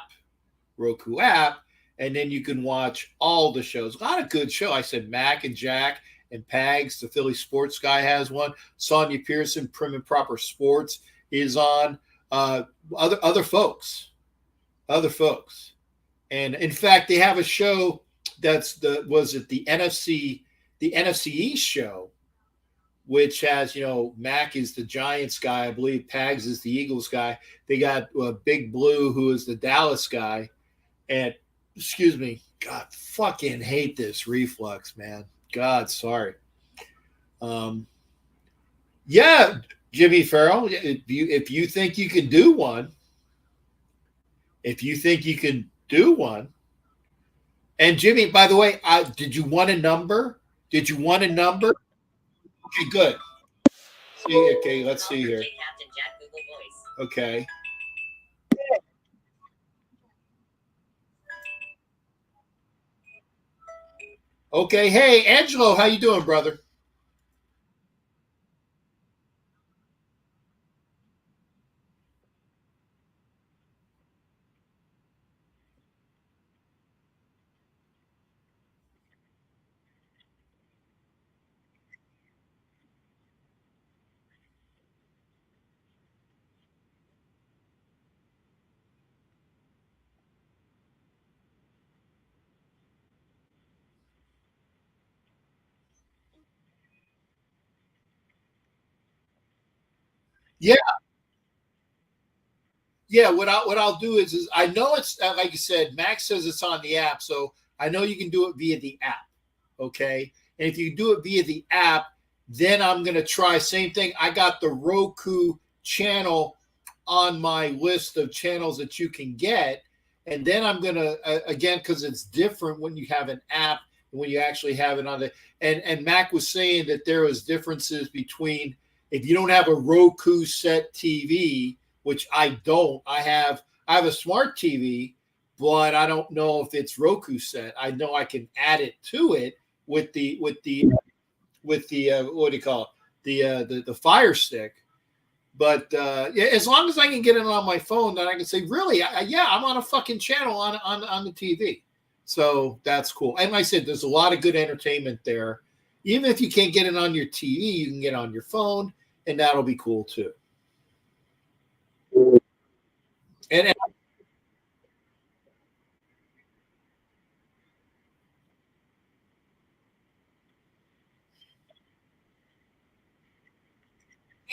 [SPEAKER 1] and then you can watch all the shows. A lot of good show. I said Mac and Jack and Pags, the Philly sports guy, has one. Sonia Pearson, Prim and Proper Sports, is on. Other folks, and in fact, they have a show that's the NFC East show, which has, Mac is the Giants guy. I believe Pags is the Eagles guy. They got Big Blue, who is the Dallas guy. And, excuse me, God, fucking hate this reflux, man. God, sorry. Yeah, Jimmy Farrell, if you think you can do one, and Jimmy, by the way, did you want a number? Okay, good. See, okay, let's see here. Okay. Okay, hey, Angelo, how you doing, brother? Yeah, Yeah, what I'll do is I know it's like you said, Max says it's on the app, so I know you can do it via the app. Okay, and if you do it via the app, then I'm gonna try same thing. I got the Roku channel on my list of channels that you can get, and then I'm gonna again because it's different when you have an app and when you actually have it on the. And Mac was saying that there was differences between if you don't have a Roku set TV, which I don't. I have a smart TV, but I don't know if it's Roku set. I know I can add it to it with the what do you call it? The Fire Stick. But yeah, as long as I can get it on my phone, then I can say, really, yeah, I'm on a fucking channel on the TV. So that's cool. And like I said, there's a lot of good entertainment there. Even if you can't get it on your TV, you can get it on your phone, and that'll be cool too. And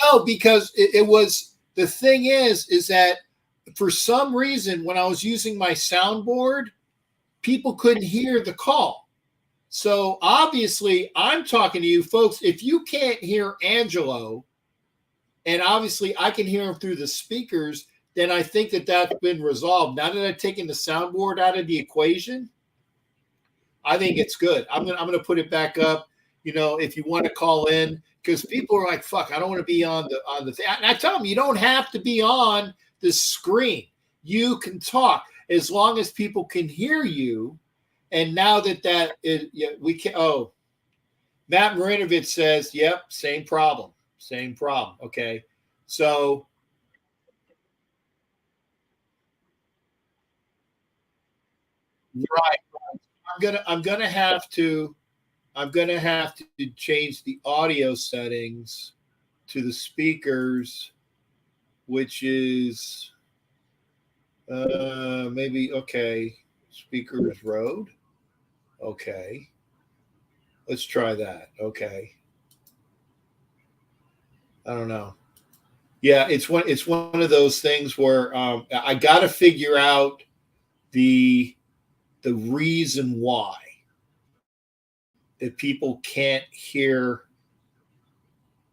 [SPEAKER 1] no, because it was the thing is that for some reason when I was using my soundboard, people couldn't hear the call. So obviously, I'm talking to you folks. If you can't hear Angelo, and obviously I can hear him through the speakers, then I think that that's been resolved. Now that I've taken the soundboard out of the equation, I think it's good. I'm gonna put it back up. You know, if you want to call in, because people are like, "Fuck, I don't want to be on the thing." And I tell them, you don't have to be on the screen. You can talk as long as people can hear you. And now that yeah, we can. Oh, Matt Marinovich says, "Yep, same problem, same problem." Okay, so right, I'm gonna have to change the audio settings to the speakers, which is maybe okay. Speakers Road. Okay, let's try that. Okay, I don't know. Yeah, it's one of those things where I got to figure out the reason why that people can't hear.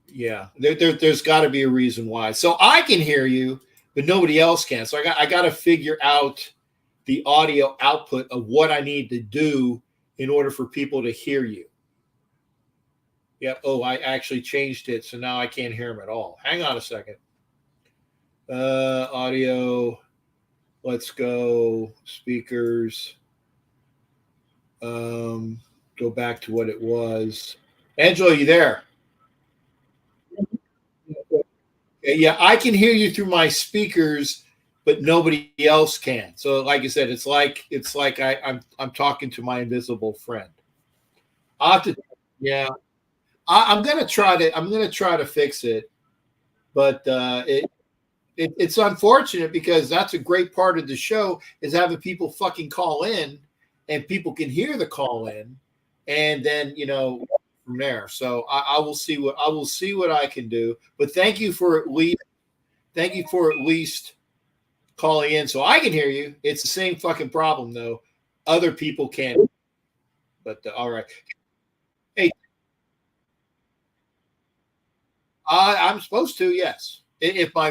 [SPEAKER 1] Yeah, there's got to be a reason why. So I can hear you, but nobody else can. So I got to figure out the audio output of what I need to do in order for people to hear you. Yep. Oh, I actually changed it, so now I can't hear them at all. Hang on a second. Audio. Let's go speakers. Go back to what it was. Angela, you there? Yeah, I can hear you through my speakers, but nobody else can. So, like I said, it's like I'm talking to my invisible friend. I have to, yeah. I'm gonna try to fix it, but it's unfortunate because that's a great part of the show is having people fucking call in, and people can hear the call in, and then from there. So I will see what I can do. But thank you for at least calling in so I can hear you. It's the same fucking problem though. Other people can't. But all right. Hey, I'm supposed to. Yes. If my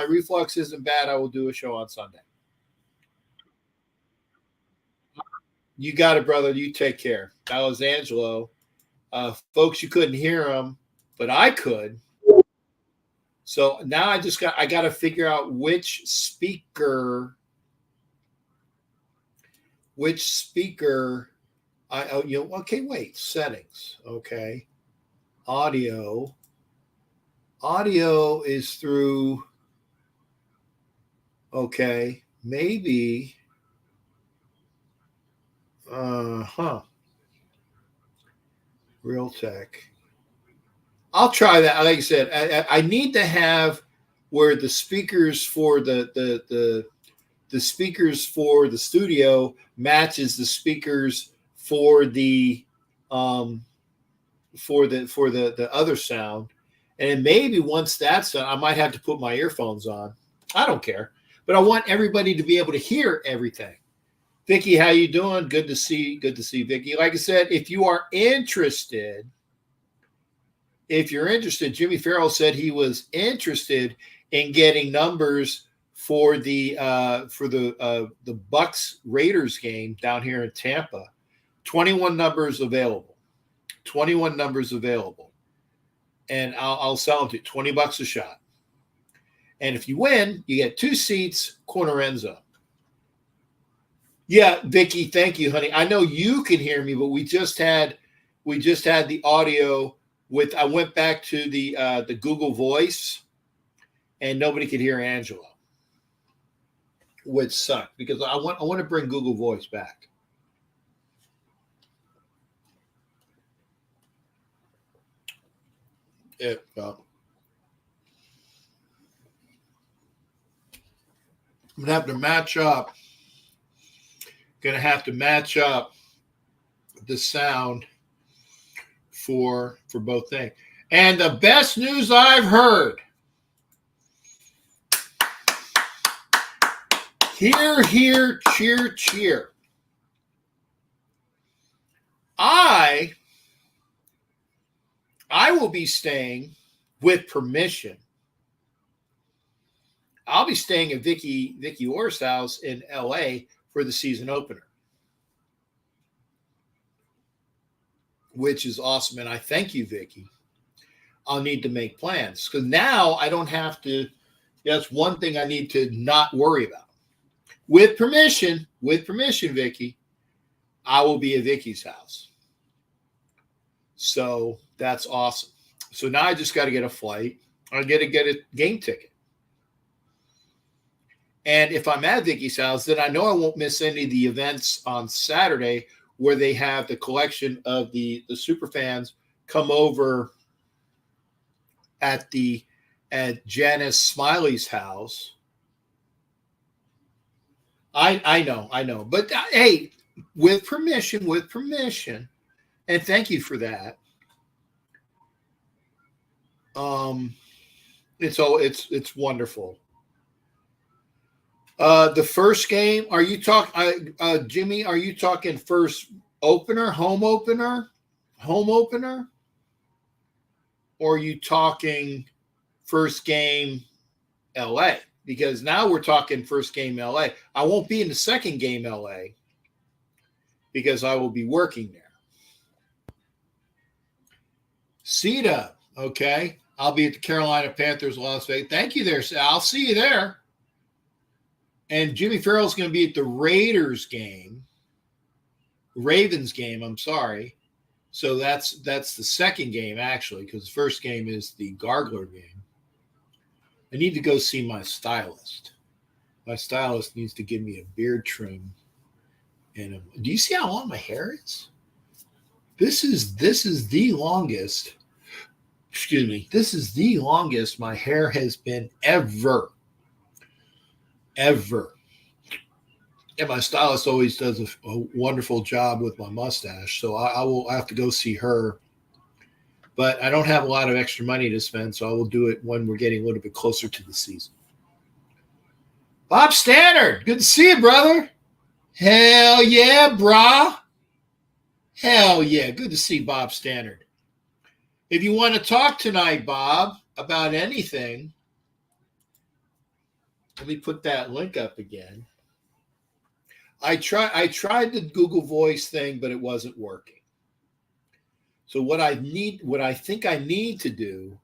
[SPEAKER 1] reflux isn't bad, I will do a show on Sunday. You got it, brother. You take care. That was Angelo. Folks, you couldn't hear him, but I could. So now I got to figure out which speaker I okay, wait, settings. Okay. Audio. Audio is through okay, maybe Real Tech. I'll try that. Like I said, I need to have where the speakers for the speakers for the studio matches the speakers for the um the other sound. And maybe once that's done, I might have to put my earphones on. I don't care. But I want everybody to be able to hear everything. Vicky, how you doing? Good to see Vicky. Like I said, if you're interested, Jimmy Farrell said he was interested in getting numbers for the Bucks Raiders game down here in Tampa. 21 numbers available. 21 numbers available. And I'll sell them to you. $20 a shot. And if you win, you get 2 seats, corner end zone. Yeah, Vicky, thank you, honey. I know you can hear me, but we just had the audio with. I went back to the Google Voice, and nobody could hear Angela, which sucked because I want to bring Google Voice back. Well, I'm gonna have to match up. Gonna have to match up the sound for both things. And the best news I've heard. Hear, hear, cheer, cheer. I will be staying with permission. I'll be staying at Vicky Orr's house in LA for the season opener, which is awesome. And I thank you, Vicky. I'll need to make plans because now I don't have to. That's one thing I need to not worry about. With permission, Vicky, I will be at Vicky's house. So that's awesome. So now I just got to get a flight. I got to get a game ticket. And if I'm at Vicky's house, then I know I won't miss any of the events on Saturday where they have the collection of the super fans come over at Janice Smiley's house. I know. But hey, with permission, and thank you for that. It's wonderful. The first game, are you talking, Jimmy? Are you talking first opener, home opener, or are you talking first game, LA? Because now we're talking first game, LA. I won't be in the second game, LA, because I will be working there. Sita, okay. I'll be at the Carolina Panthers, Las Vegas. Thank you there, I'll see you there. And Jimmy Farrell's going to be at the Ravens game, I'm sorry. So that's the second game, actually, because the first game is the Gargler game. I need to go see my stylist. My stylist needs to give me a beard trim. And do you see how long my hair is? This is the longest. Excuse me. This is the longest my hair has been ever. And my stylist always does a wonderful job with my mustache. So I will have to go see her. But I don't have a lot of extra money to spend, so I will do it when we're getting a little bit closer to the season. Bob Stannard, good to see you, brother. Hell yeah, brah. Hell yeah, good to see Bob Stannard. If you want to talk tonight, Bob, about anything, let me put that link up again. I tried the Google Voice thing, but it wasn't working. So what I think I need to do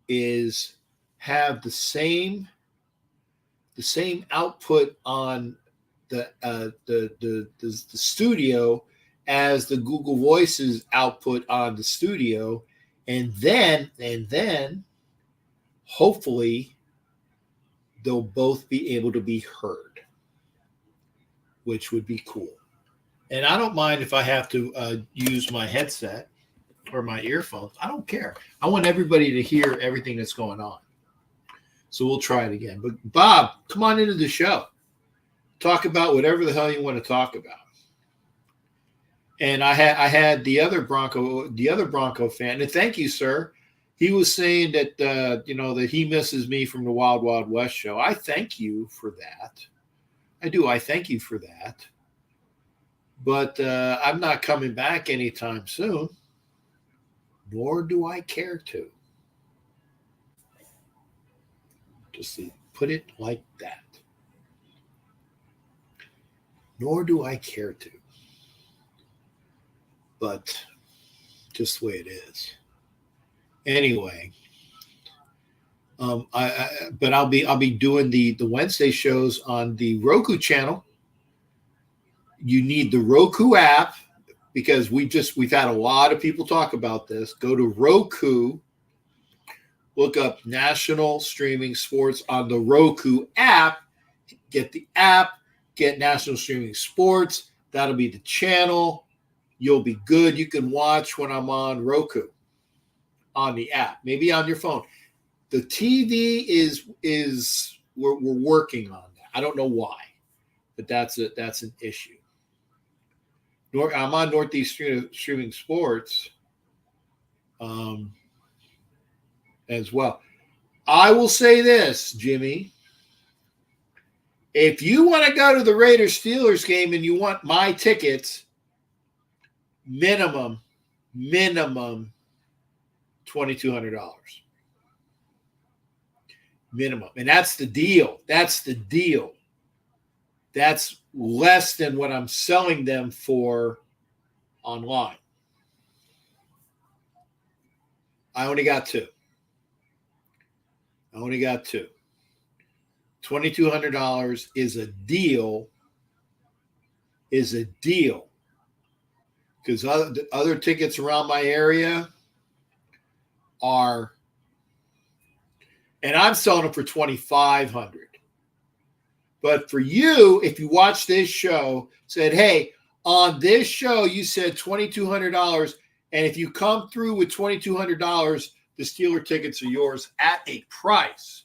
[SPEAKER 1] is have the same output on the studio as the Google Voice's output on the studio, and then hopefully they'll both be able to be heard, which would be cool. And I don't mind if I have to use my headset or my earphones. I don't care. I want everybody to hear everything that's going on. So we'll try it again. But Bob, come on into the show. Talk about whatever the hell you want to talk about. And I had the other Bronco fan, and thank you, sir. he was saying that that he misses me from the Wild Wild West show. I thank you for that. I do. I thank you for that. But I'm not coming back anytime soon, nor do I care to. Just to put it like that. Nor do I care to. But just the way it is. Anyway, but I'll be doing the Wednesday shows on the Roku channel. You need the Roku app because we've had a lot of people talk about this. Go to Roku, look up National Streaming Sports on the Roku app. Get the app, get National Streaming Sports. That'll be the channel. You'll be good. You can watch when I'm on Roku on the app, maybe on your phone. The TV is we're working on that. I don't know why, but that's an issue. I'm on Northeast Streaming Sports as well. I will say this, Jimmy. If you want to go to the Raiders Steelers game and you want my tickets, minimum $2,200. Minimum. And that's the deal. That's the deal. That's less than what I'm selling them for online. I only got two. $2,200 is a deal. Because other tickets around my area are, and I'm selling them for $2,500. But for you, if you watch this show, said, hey, on this show, you said $2,200. And if you come through with $2,200, the Steeler tickets are yours at a price.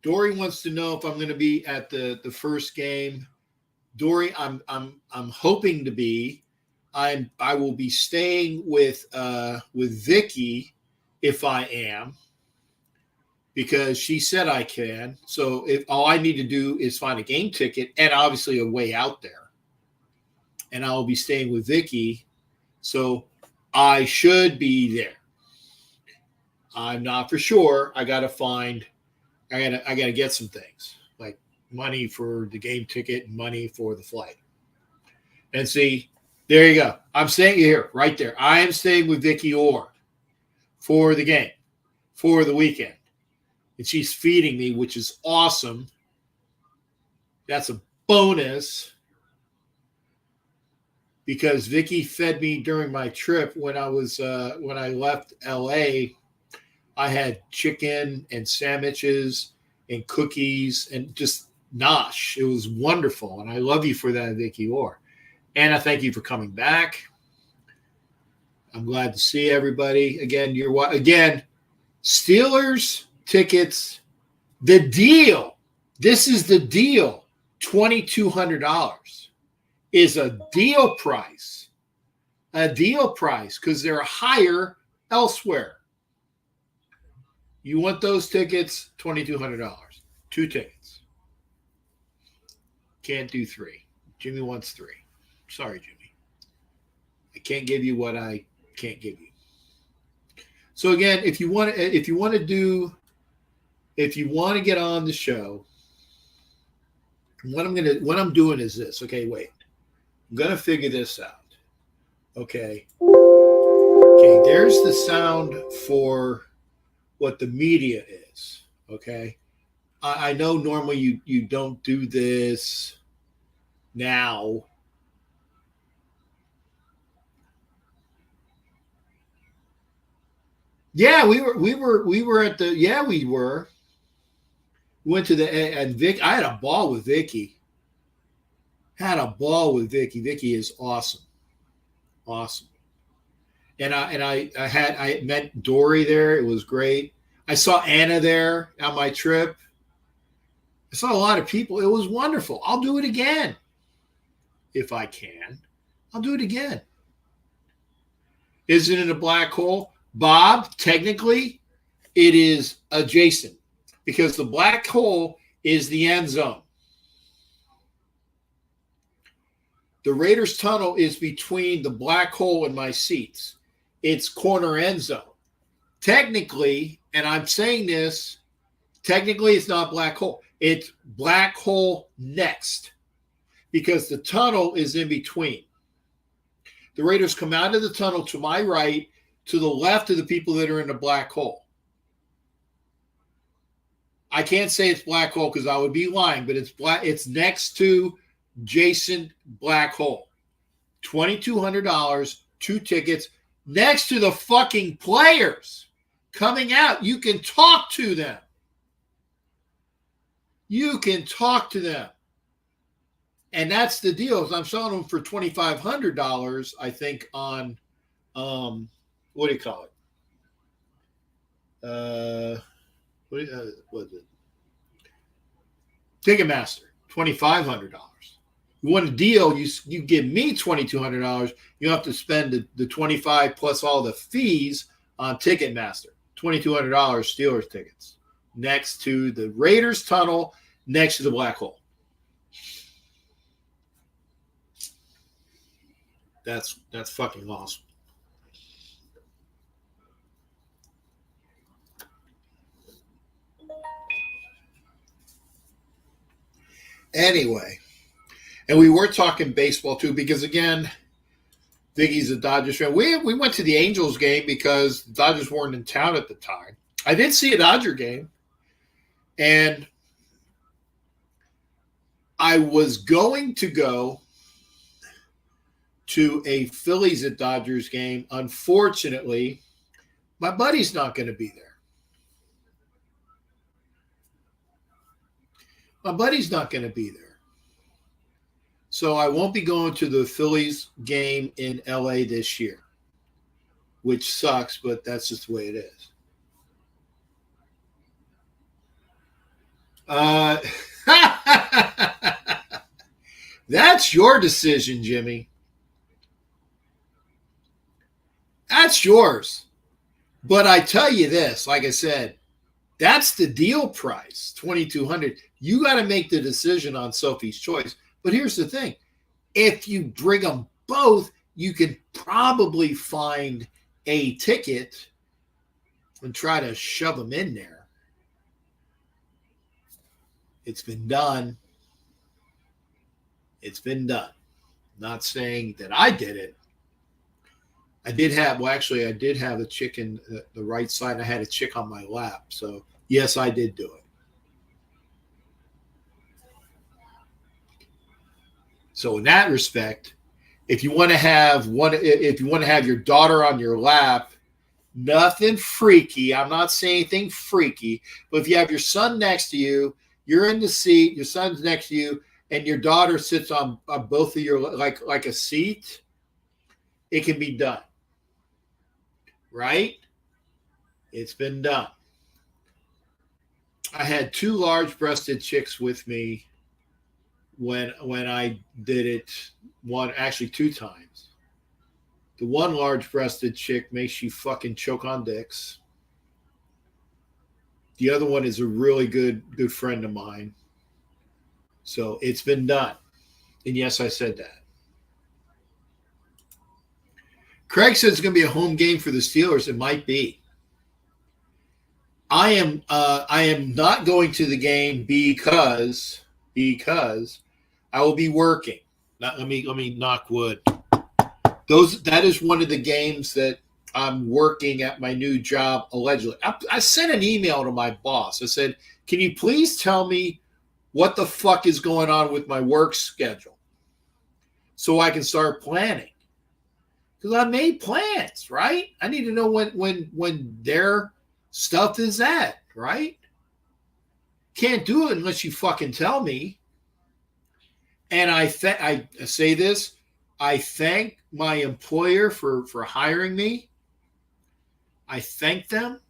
[SPEAKER 1] Dory wants to know if I'm going to be at the first game. Dory, I'm hoping to be. I will be staying with Vicky if I am, because she said I can. So if all I need to do is find a game ticket and obviously a way out there, and I'll be staying with Vicky, so I should be there. I'm not for sure. I gotta get some things like money for the game ticket and money for the flight. And see, there you go. I'm staying here, right there. I am staying with Vicky Orr for the game, for the weekend. And she's feeding me, which is awesome. That's a bonus because Vicky fed me during my trip when I left LA. I had chicken and sandwiches and cookies and just nosh. It was wonderful. And I love you for that, Vicky Orr. And I thank you for coming back. I'm glad to see everybody. Again, Steelers tickets, the deal. This is the deal. $2,200 is a deal price. A deal price because they're higher elsewhere. You want those tickets, $2,200. 2 tickets. Can't do 3. Jimmy wants 3. Sorry, Jimmy. I can't give you what I can't give you. So again, if you want to get on the show, what I'm doing is this. Okay, wait. I'm gonna figure this out. Okay. Okay, there's the sound for what the media is. Okay. I know normally you don't do this now. Yeah, we were at the, we were. We went to and Vic. I had a ball with Vicky. Vicky is awesome. Awesome. And I met Dory there. It was great. I saw Anna there on my trip. I saw a lot of people. It was wonderful. I'll do it again if I can. I'll do it again. Is it in a black hole? Bob, technically, it is adjacent because the black hole is the end zone. The Raiders tunnel is between the black hole and my seats. It's corner end zone. Technically, and I'm saying this, technically it's not black hole. It's black hole next because the tunnel is in between. The Raiders come out of the tunnel to my right, to the left of the people that are in the black hole. I can't say it's black hole because I would be lying, but it's black. It's next to Jason Black Hole. $2,200, 2 tickets next to the fucking players coming out. You can talk to them. You can talk to them. And that's the deal. I'm selling them for $2,500, I think, on what do you call it? What is it? Ticketmaster, $2,500. You want a deal, you give me $2,200, you have to spend the $25 plus all the fees on Ticketmaster. $2,200 Steelers tickets next to the Raiders tunnel, next to the black hole. That's fucking awesome. Anyway, and we were talking baseball too, because again, Viggie's a Dodgers fan. We went to the Angels game because the Dodgers weren't in town at the time. I did see a Dodger game, and I was going to go to a Phillies at Dodgers game. Unfortunately, my buddy's not going to be there. My buddy's not going to be there. So I won't be going to the Phillies game in LA this year, which sucks, but that's just the way it is. That's your decision, Jimmy. That's yours. But I tell you this, like I said, that's the deal price, $2,200. You got to make the decision on Sophie's Choice. But here's the thing. If you bring them both, you can probably find a ticket and try to shove them in there. It's been done. It's been done. Not saying that I did it. I did have a chick in the right side. I had a chick on my lap. So, yes, I did do it. So, in that respect, if you want to have your daughter on your lap, nothing freaky. I'm not saying anything freaky, but if you have your son next to you, you're in the seat, your son's next to you, and your daughter sits on both of your like a seat, it can be done. Right? It's been done. I had 2 large-breasted chicks with me when I did it, 2 times. The one large-breasted chick makes you fucking choke on dicks. The other one is a really good friend of mine. So it's been done. And yes, I said that. Craig says it's going to be a home game for the Steelers. It might be. I am not going to the game because I will be working. Let me knock wood. That is one of the games that I'm working at my new job, allegedly. I sent an email to my boss. I said, can you please tell me what the fuck is going on with my work schedule so I can start planning? Because I made plans, right? I need to know when their stuff is at, right? Can't do it unless you fucking tell me. And I say this, I thank my employer for hiring me. I thank them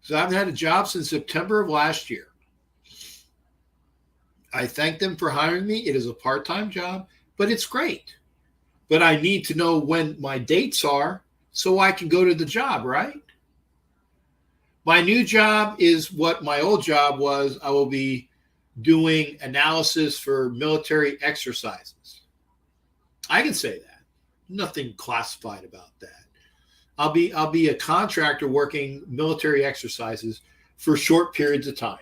[SPEAKER 1] because I haven't had a job since September of last year. I thank them for hiring me. It is a part-time job, but it's great. but I need to know when my dates are so I can go to the job, right? My new job is what my old job was. I will be doing analysis for military exercises. I can say that. Nothing classified about that. I'll be a contractor working military exercises for short periods of time.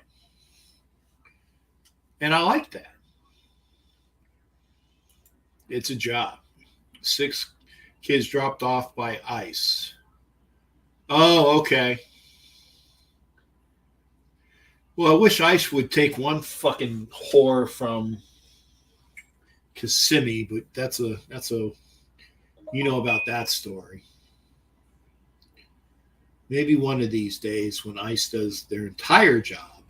[SPEAKER 1] And I like that. It's a job. 6 kids dropped off by ICE. Oh, okay. Well, I wish ICE would take one fucking whore from Kissimmee, but that's a you know about that story. Maybe one of these days when ICE does their entire job,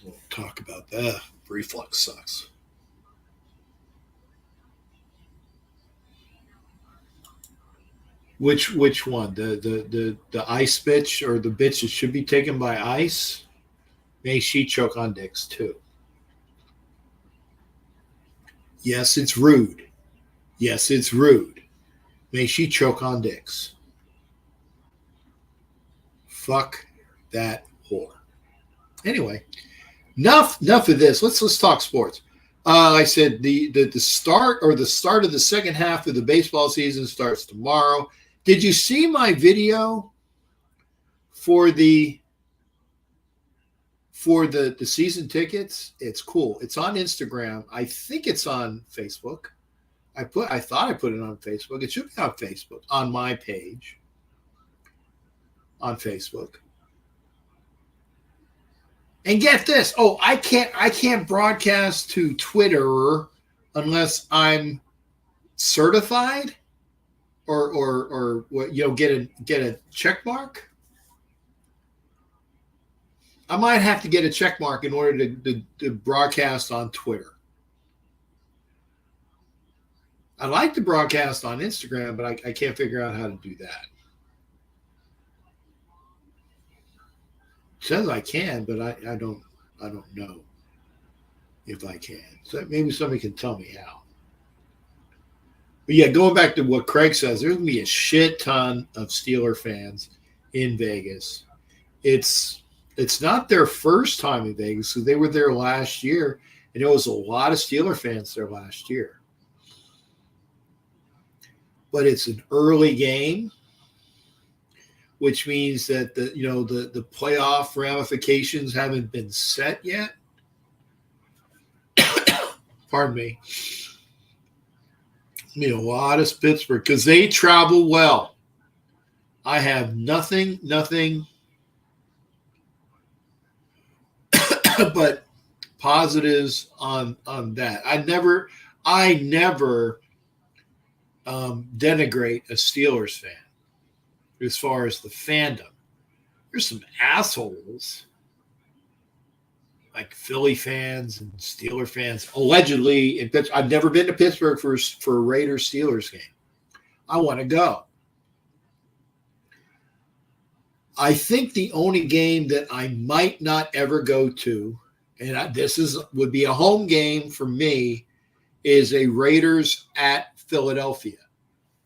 [SPEAKER 1] we'll talk about that. Reflux sucks. Which one? The ICE bitch or the bitch that should be taken by ICE? May she choke on dicks too. Yes, it's rude. Yes, it's rude. May she choke on dicks. Fuck that whore. Anyway, enough of this. Let's talk sports. I said the start of the second half of the baseball season starts tomorrow. Did you see my video for the season tickets? It's cool. It's on Instagram. I think it's on Facebook. I thought I put it on Facebook. It should be on Facebook, on my page on Facebook. And get this. Oh, I can't broadcast to Twitter unless I'm certified or what, get a check mark. I might have to get a check mark in order to broadcast on Twitter. I like to broadcast on Instagram, but I can't figure out how to do that. It says I can, but I don't know if I can. So maybe somebody can tell me how. But yeah, going back to what Craig says, there's going to be a shit ton of Steeler fans in Vegas. It's not their first time in Vegas, because they were there last year, and there was a lot of Steeler fans there last year. But it's an early game, which means that the playoff ramifications haven't been set yet. Pardon me. A lot of Pittsburgh, because they travel well. I have nothing but positives on that. I never denigrate a Steelers fan as far as the fandom. There's some assholes like Philly fans and Steeler fans, allegedly in Pittsburgh. I've never been to Pittsburgh for a Raiders Steelers game. I want to go. I think the only game that I might not ever go to, and would be a home game for me, is a Raiders at Philadelphia,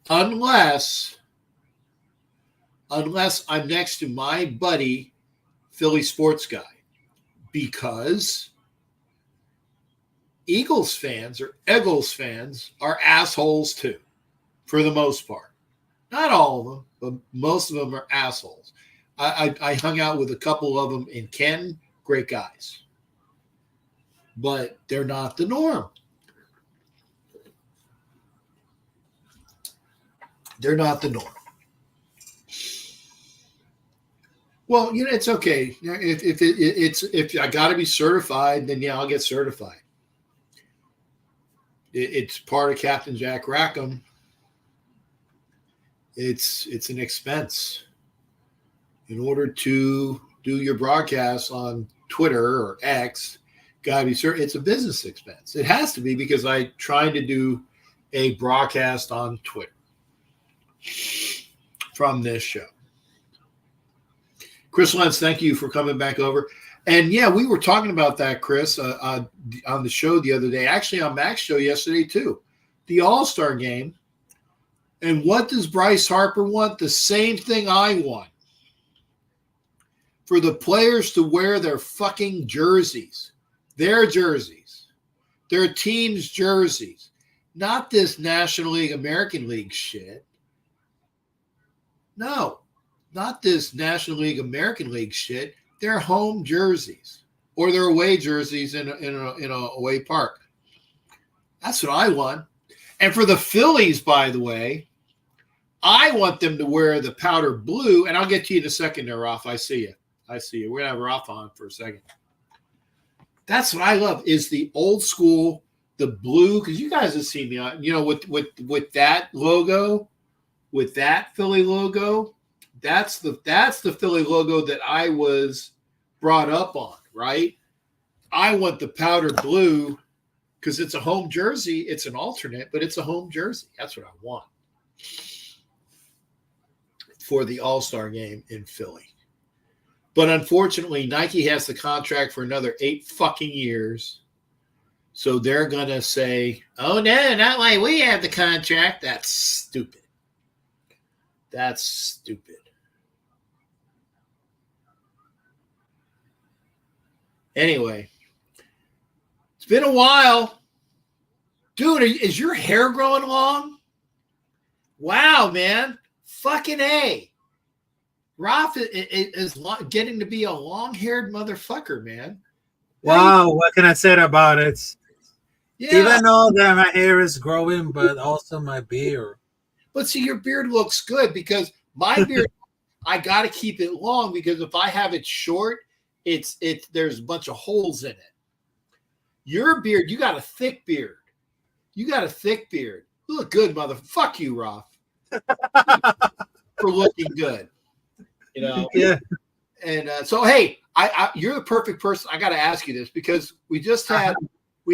[SPEAKER 1] unless I'm next to my buddy, Philly sports guy, because Eagles fans are assholes too, for the most part. Not all of them, but most of them are assholes. I hung out with a couple of them in Canton, great guys, but they're not the norm. They're not the norm. Well, it's okay. If I got to be certified, then yeah, I'll get certified. It's part of Captain Jack Rackham. It's an expense. In order to do your broadcasts on Twitter or X, gotta be certain. It's a business expense. It has to be, because I tried to do a broadcast on Twitter from this show. Chris Lentz, thank you for coming back over. And yeah, we were talking about that, Chris, on the show the other day. Actually, on Mac's show yesterday too. The All-Star game. And what does Bryce Harper want? The same thing I want. For the players to wear their fucking jerseys. Their jerseys. Their team's jerseys. Not this National League, American League shit. No. Not this National League, American League shit. Their home jerseys. Or their away jerseys in a away park. That's what I want. And for the Phillies, by the way, I want them to wear the powder blue, and I'll get to you in a second there, Ralph. I see you. We're going to have Ralph on for a second. That's what I love is the old school, the blue, because you guys have seen me on, with that logo, with that Philly logo, that's the Philly logo that I was brought up on, right? I want the powder blue because it's a home jersey. It's an alternate, but it's a home jersey. That's what I want for the All-Star game in Philly. But unfortunately, Nike has the contract for another 8 fucking years. So they're going to say, oh, no, not like we have the contract. That's stupid. That's stupid. Anyway, it's been a while. Dude, is your hair growing long? Wow, man. Fucking A. Ralph is getting to be a long-haired motherfucker, man.
[SPEAKER 3] Wow, what can I say about it?
[SPEAKER 1] Yeah.
[SPEAKER 3] Even though that my hair is growing, but also my beard.
[SPEAKER 1] But see, your beard looks good because my beard, I got to keep it long because if I have it short, there's a bunch of holes in it. Your beard, you got a thick beard. You look good, mother. Fuck you, Ralph. For looking good.
[SPEAKER 3] Yeah.
[SPEAKER 1] And so, hey, you're the perfect person. I got to ask you this because we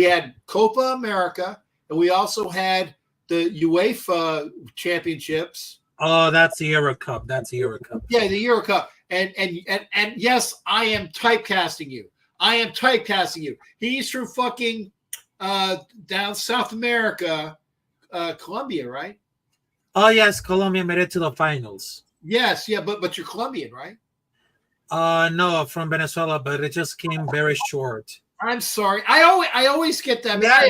[SPEAKER 1] had Copa America and we also had the UEFA championships.
[SPEAKER 3] Oh, that's the Euro Cup.
[SPEAKER 1] Yeah, the Euro Cup. And yes, I am typecasting you. He's from fucking down South America, Colombia, right?
[SPEAKER 3] Oh yes, Colombia made it to the finals.
[SPEAKER 1] Yes, yeah, but you're Colombian, right?
[SPEAKER 3] No, from Venezuela, but it just came very short.
[SPEAKER 1] I'm sorry. I always get that.
[SPEAKER 3] Yeah.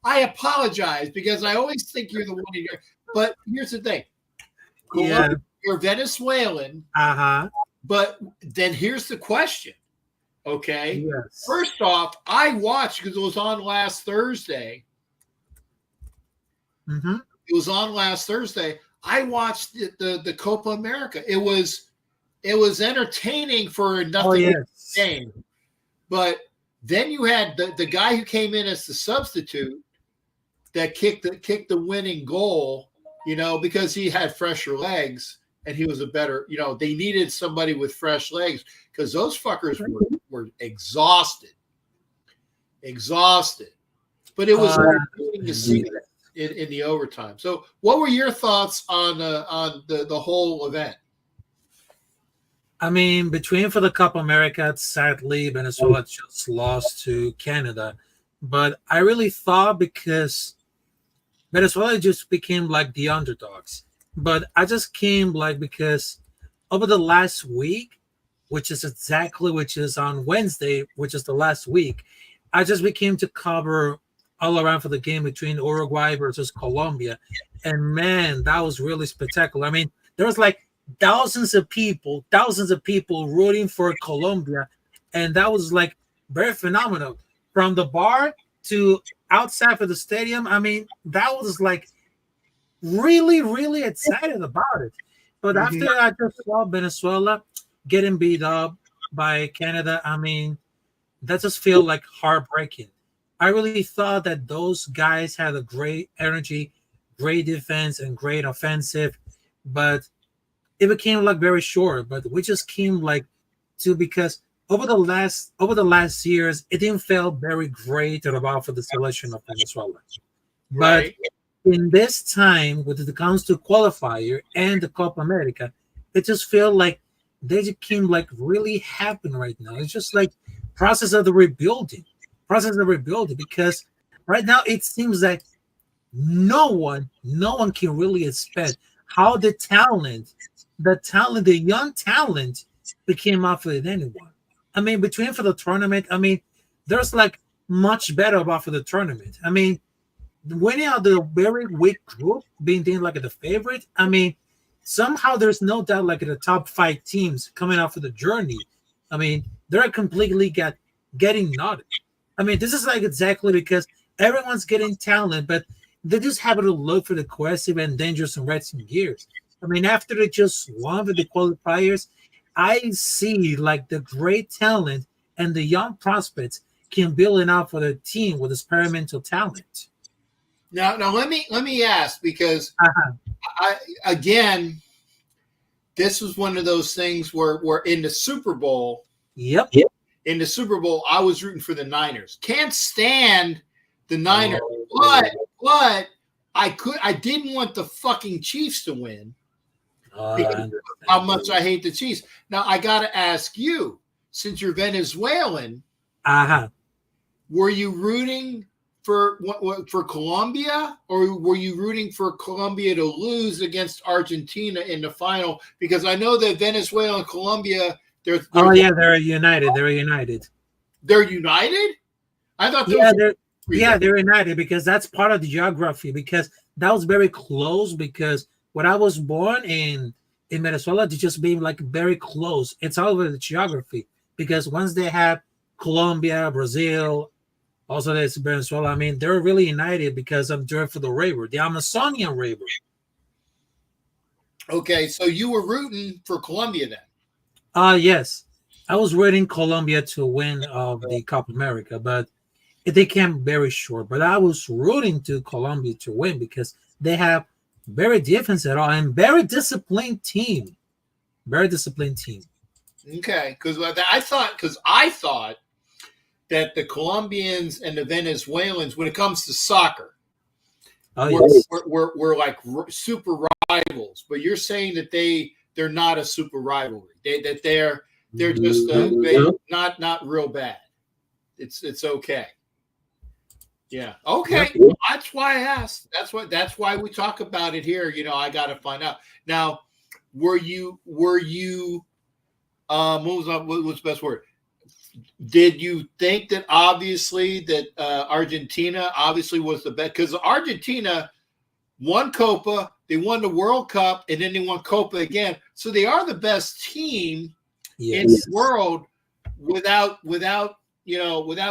[SPEAKER 1] I apologize because I always think you're the one in here. But here's the thing.
[SPEAKER 3] Yeah.
[SPEAKER 1] You're Venezuelan.
[SPEAKER 3] Uh-huh.
[SPEAKER 1] But then here's the question. Okay.
[SPEAKER 3] Yes.
[SPEAKER 1] First off, I watched because it was on last Thursday.
[SPEAKER 3] Mm-hmm.
[SPEAKER 1] It was on last Thursday. I watched the Copa America. It was entertaining for nothing game. But then you had the guy who came in as the substitute that kicked the winning goal, because he had fresher legs and he was a better, they needed somebody with fresh legs because those fuckers were exhausted. But it was entertaining to see that. In the overtime. So what were your thoughts on the whole event?
[SPEAKER 3] I mean, for the Copa America, sadly, Venezuela just lost to Canada. But I really thought because Venezuela just became like the underdogs. But I just came because over the last week, which is on Wednesday, which is the last week, I just became to cover all around for the game between Uruguay versus Colombia. And man, that was really spectacular. I mean, there was like thousands of people rooting for Colombia. And that was like very phenomenal. From the bar to outside of the stadium. I mean, that was like really, really excited about it. But after I just saw Venezuela getting beat up by Canada, I mean, that just feel like heartbreaking. I really thought that those guys had a great energy, great defense, and great offensive, but it became like very short. But we just came because over the last years, it didn't feel very great about for the selection of Venezuela.
[SPEAKER 1] Right.
[SPEAKER 3] But in this time, when it comes to qualifier and the Copa America, it just felt like they just can like really happen right now. It's just like process of the rebuilding, because right now it seems like no one can really expect how the young talent became offered than anyone. I mean, between for the tournament, I mean, there's like much better about for the tournament. I mean, winning out the very weak group, being deemed like the favorite. I mean, somehow there's no doubt like the top 5 teams coming out for the journey. I mean, they're completely getting nodded. I mean, this is like exactly because everyone's getting talent, but they just happen to look for the cohesive and dangerous and racing gears. I mean, after they just won with the qualifiers, I see like the great talent and the young prospects can build it out for the team with experimental talent.
[SPEAKER 1] Now let me ask, because
[SPEAKER 3] Uh-huh.
[SPEAKER 1] again, this was one of those things where in the Super Bowl,
[SPEAKER 3] Yep.
[SPEAKER 1] I was rooting for the Niners. Can't stand the Niners,
[SPEAKER 3] Oh,
[SPEAKER 1] but I didn't want the fucking Chiefs to win
[SPEAKER 3] I
[SPEAKER 1] because
[SPEAKER 3] understand.
[SPEAKER 1] of how much I hate the Chiefs. Now I got to ask you, since you're Venezuelan,
[SPEAKER 3] Uh-huh.
[SPEAKER 1] were you rooting for Colombia, or were you rooting for Colombia to lose against Argentina in the final? Because I know that Venezuela and Colombia,
[SPEAKER 3] Oh yeah, they're united. They're united.
[SPEAKER 1] they're united. I thought
[SPEAKER 3] Yeah,
[SPEAKER 1] those
[SPEAKER 3] they're united because that's part of the geography. Because that was very close. Because when I was born in Venezuela, they just being like very close. It's all over the geography. Because once they have Colombia, Brazil, also there's Venezuela. I mean, they're really united because I'm there for the river, the Amazonian River.
[SPEAKER 1] Okay, so you were rooting for Colombia then.
[SPEAKER 3] Yes, I was rooting Colombia to win of the Copa America, but they came very short. But I was rooting to Colombia to win because they have very defensive and very disciplined team. Very disciplined team.
[SPEAKER 1] Okay, because I thought that the Colombians and the Venezuelans, when it comes to soccer,
[SPEAKER 3] Oh
[SPEAKER 1] were,
[SPEAKER 3] yes.
[SPEAKER 1] were like super rivals. But you're saying that they're not a super rivalry. They're just not real bad. It's okay. Yeah. Okay.
[SPEAKER 3] Yep.
[SPEAKER 1] That's why I asked. That's why we talk about it here. You know, I got to find out. Now, were you what was the best word? Did you think that obviously that Argentina obviously was the best? Because Argentina won Copa, they won the World Cup, and then they won Copa again. So they are the best team in the world without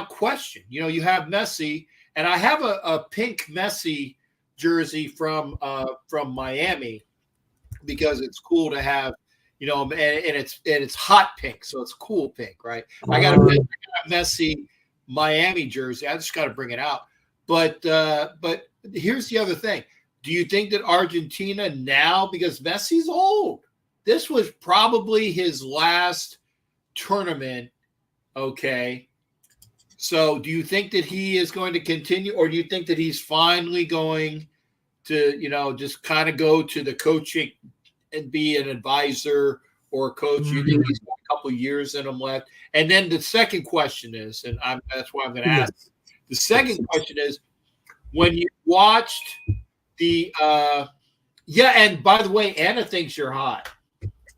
[SPEAKER 1] question. You know, you have Messi, and I have a pink Messi jersey from Miami because it's cool to have. You know, and it's hot pink, so it's cool pink, right? I got a Messi Miami jersey. I just got to bring it out. But here's the other thing. Do you think that Argentina now, because Messi's old, this was probably his last tournament, okay? So do you think that he is going to continue, or do you think that he's finally going to, you know, just kind of go to the coaching and be an advisor or a coach? You think he's got a couple of years in him left? And then the second question is, and that's why I'm going to ask. The second question is, when you watched the and by the way, Anna thinks you're hot.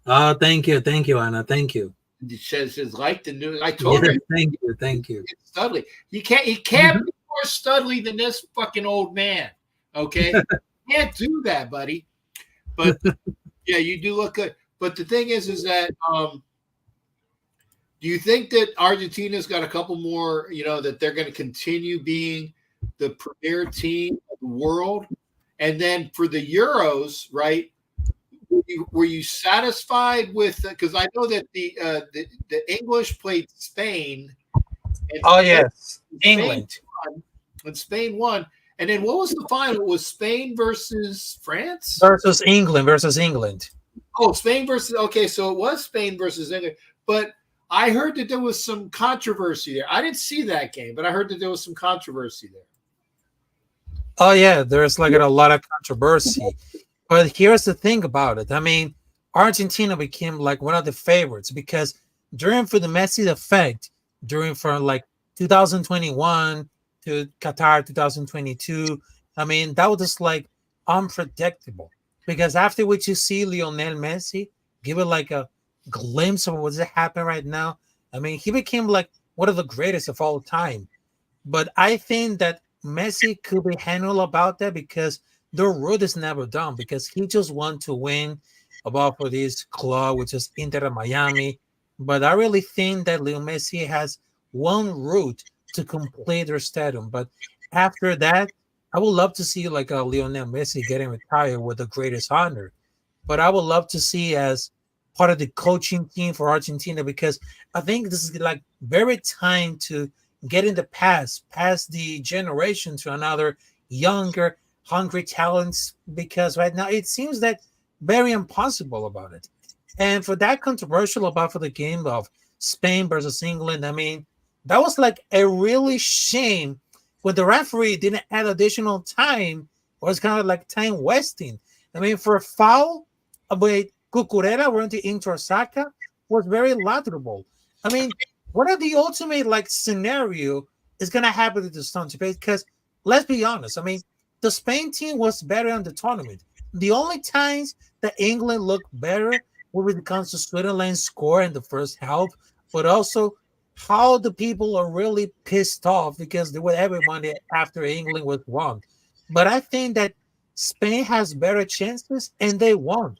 [SPEAKER 3] Oh, thank you, Anna. Thank you.
[SPEAKER 1] She says like the new. I told her.
[SPEAKER 3] Thank you.
[SPEAKER 1] Studley, he can't be more Studley than this fucking old man. Okay, can't do that, buddy. But yeah, you do look good. But the thing is that do you think that Argentina's got a couple more, you know, that they're going to continue being the premier team of the world? And then for the Euros, right, were you satisfied with, because I know that the English played Spain.
[SPEAKER 3] And yes, England.
[SPEAKER 1] And Spain won. And then what was the final? It was Spain versus France?
[SPEAKER 3] Versus England.
[SPEAKER 1] Oh, Spain versus, okay, so it was Spain versus England. But I heard that there was some controversy there. I didn't see that game, but I heard that there was some controversy there.
[SPEAKER 3] Oh, yeah, there's like a lot of controversy. But here's the thing about it. I mean, Argentina became like one of the favorites because during for the Messi effect, during from like 2021 to Qatar 2022, I mean, that was just like unpredictable because after what you see Lionel Messi give it like a glimpse of what's happening right now. I mean, he became like one of the greatest of all time. But I think that Messi could be handled about that because the road is never done because he just want to win about for this club, which is Inter Miami. But I really think that Leo Messi has one route to complete their stadium. But after that, I would love to see like a Lionel Messi getting retired with the greatest honor. But I would love to see as part of the coaching team for Argentina because I think this is like very time to get in the past the generation to another younger, hungry talents. Because right now it seems that very impossible about it. And for that controversial about for the game of Spain versus England, I mean, that was like a really shame when the referee didn't add additional time, or it's kind of like time wasting. I mean, for a foul with Cucurella running to Inter Saka was very laudable. I mean, what are the ultimate like scenario is gonna happen to the Stones? Because let's be honest, I mean, the Spain team was better in the tournament. The only times that England looked better when it comes to Switzerland's score in the first half, but also how the people are really pissed off because they were everybody after England was won. But I think that Spain has better chances and they won.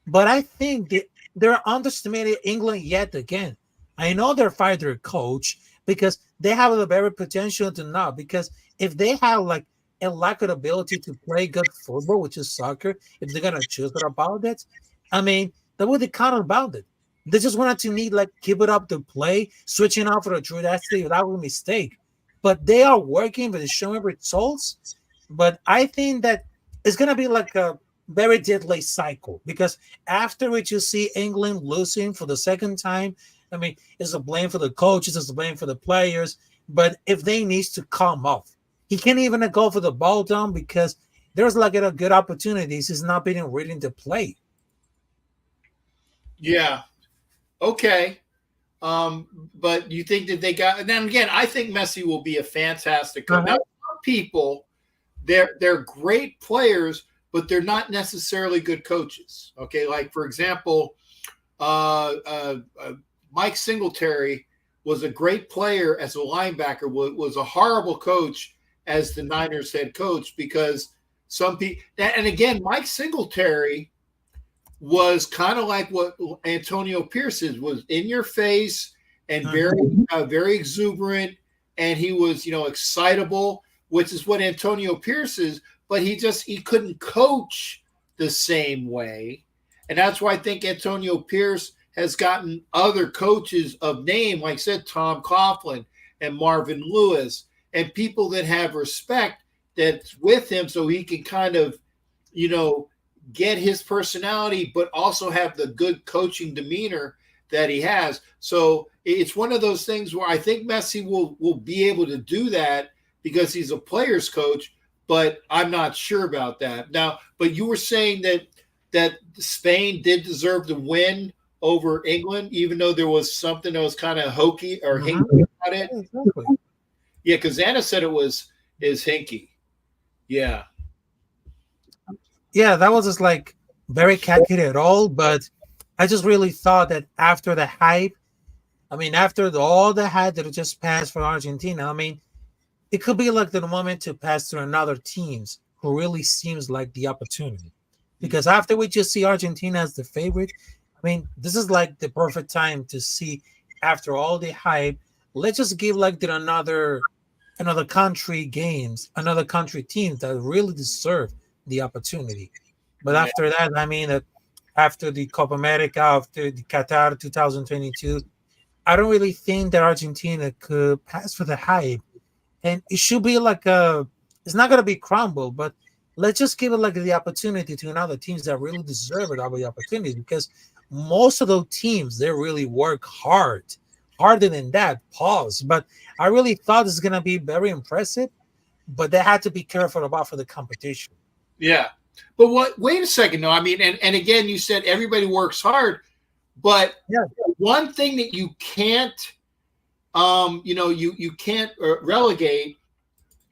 [SPEAKER 3] But I think they're underestimating England yet again. I know they're fired their coach because they have the very potential to not. Because if they have like a lack of ability to play good football, which is soccer, if they're gonna choose it about it, I mean, that would they count about it. They just wanted to need like give it up to play, switching out for the true. That was a mistake. But they are working, but it's showing results. But I think that it's gonna be like a very deadly cycle because after which you see England losing for the second time, I mean, it's a blame for the coaches, it's a blame for the players. But if they needs to calm off, he can't even go for the ball down because there's like a good opportunities. He's not being willing to play.
[SPEAKER 1] Yeah. Okay. But you think that they got? And then again, I think Messi will be a fantastic coach. Now, some people, they're great players, but they're not necessarily good coaches. Okay, like for example, Mike Singletary was a great player as a linebacker, was a horrible coach as the Niners head coach because some people, and again, Mike Singletary was kind of like what Antonio Pierce is, was in your face and very exuberant, and he was, excitable, which is what Antonio Pierce is, but he couldn't coach the same way. And that's why I think Antonio Pierce has gotten other coaches of name, like I said, Tom Coughlin and Marvin Lewis, and people that have respect that's with him so he can kind of, get his personality, but also have the good coaching demeanor that he has. So it's one of those things where I think Messi will be able to do that because he's a player's coach, but I'm not sure about that. Now, but you were saying that Spain did deserve to win over England, even though there was something that was kind of hokey or hinky about it.
[SPEAKER 3] Exactly.
[SPEAKER 1] Yeah, because Anna said is hinky. Yeah.
[SPEAKER 3] Yeah, that was just like very calculated at all. But I just really thought that after the hype, I mean, after all the hype that just passed for Argentina, I mean, it could be like the moment to pass to another teams who really seems like the opportunity. Because after we just see Argentina as the favorite, I mean, this is like the perfect time to see after all the hype, let's just give like another country games, another country teams that really deserve the opportunity. But after that, I mean that after the Copa America, after the Qatar 2022, I don't really think that Argentina could pass for the hype. And it should be like it's not gonna be crumble, but let's just give it like the opportunity to another teams that really deserve it of the opportunity because most of those teams they really work harder than that. Pause. But I really thought this is gonna be very impressive, but they had to be careful about for the competition.
[SPEAKER 1] Yeah. But what? Wait a second. No, I mean, and again, you said everybody works hard, but one thing that you can't, you can't relegate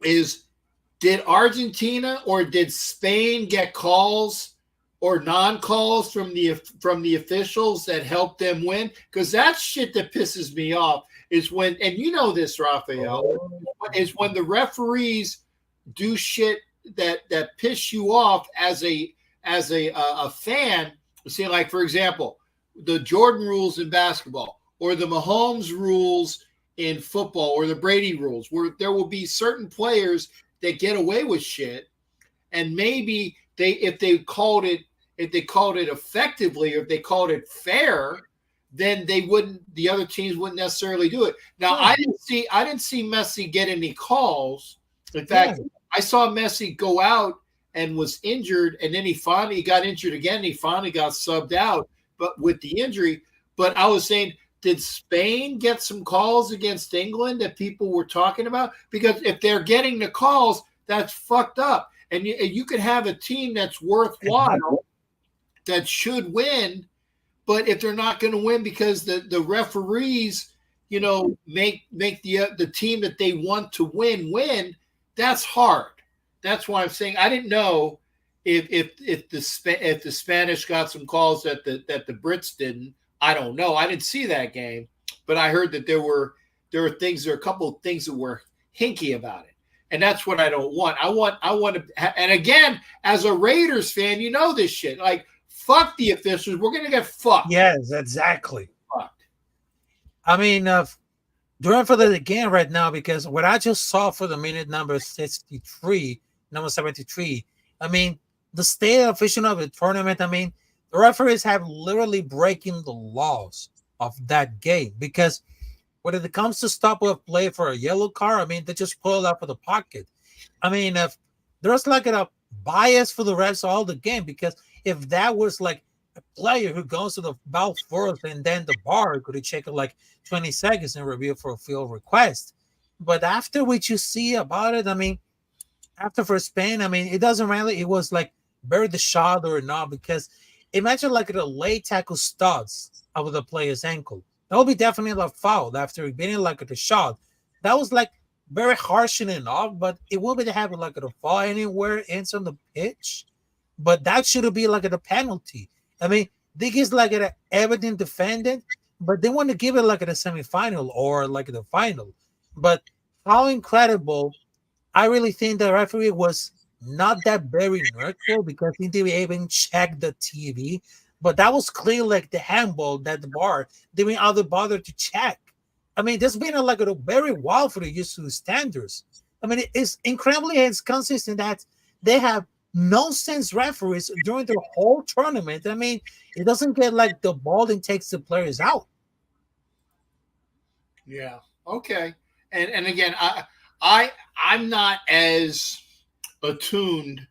[SPEAKER 1] is, did Argentina or did Spain get calls or non-calls from the officials that helped them win? Because that's shit that pisses me off. Is when, and you know this, Raphael, is when the referees do shit that piss you off as a fan. See, like for example, the Jordan rules in basketball, or the Mahomes rules in football, or the Brady rules, where there will be certain players that get away with shit, and maybe if they called it effectively, or if they called it fair, then the other teams wouldn't necessarily do it. Now, I didn't see Messi get any calls. In fact, I saw Messi go out and was injured, and then he finally got injured again. And he finally got subbed out, but with the injury. But I was saying, did Spain get some calls against England that people were talking about? Because if they're getting the calls, that's fucked up. And you could have a team that's worthwhile that should win, but if they're not going to win because the referees, make the team that they want to win, that's hard. That's why I'm saying I didn't know if the Spanish got some calls that the Brits didn't. I don't know. I didn't see that game, but I heard that there were a couple of things that were hinky about it, and that's what I don't want. I want to. And again, as a Raiders fan, you know this shit. Like, fuck the officials. We're gonna get fucked.
[SPEAKER 3] Yes, exactly.
[SPEAKER 1] Fucked.
[SPEAKER 3] I mean, during for the game right now, because what I just saw for the minute number 73, number 73. I mean, the state official of the tournament. I mean, the referees have literally breaking the laws of that game, because when it comes to stop a play for a yellow card, I mean, they just pull it out of the pocket. I mean, if there's like a bias for the refs all the game, because if that was like a player who goes to the ball first and then the bar could check it like 20 seconds and review for a field request. But after what you see about it, I mean, after for Spain, I mean, it doesn't really, it was like bury the shot or not, because imagine like a late tackle studs over the player's ankle. That would be definitely a foul after being like a shot. That was like very harsh enough, but it will be to have like a fall anywhere ends on the pitch. But that should be like a penalty. I mean, they give like an evident defendant, but they want to give it like a semifinal or like the final. But how incredible! I really think the referee was not that very neutral, because he didn't even check the TV. But that was clear, like the handball that the bar didn't even bother to check. I mean, there's been like a very wild for the use of standards. I mean, it's incredibly inconsistent that they have nonsense referees during the whole tournament. I mean, it doesn't get like the ball and takes the players out.
[SPEAKER 1] Yeah. Okay. And again, I'm not as attuned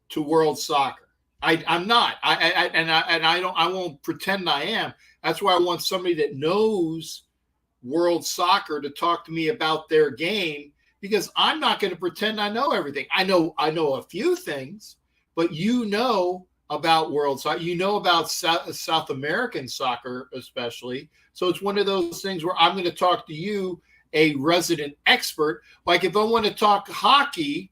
[SPEAKER 1] to world soccer. I'm not. I won't pretend I am. That's why I want somebody that knows world soccer to talk to me about their game, because I'm not going to pretend I know everything. I know a few things, but about world soccer, about South American soccer especially. So it's one of those things where I'm going to talk to you, a resident expert. Like if I want to talk hockey,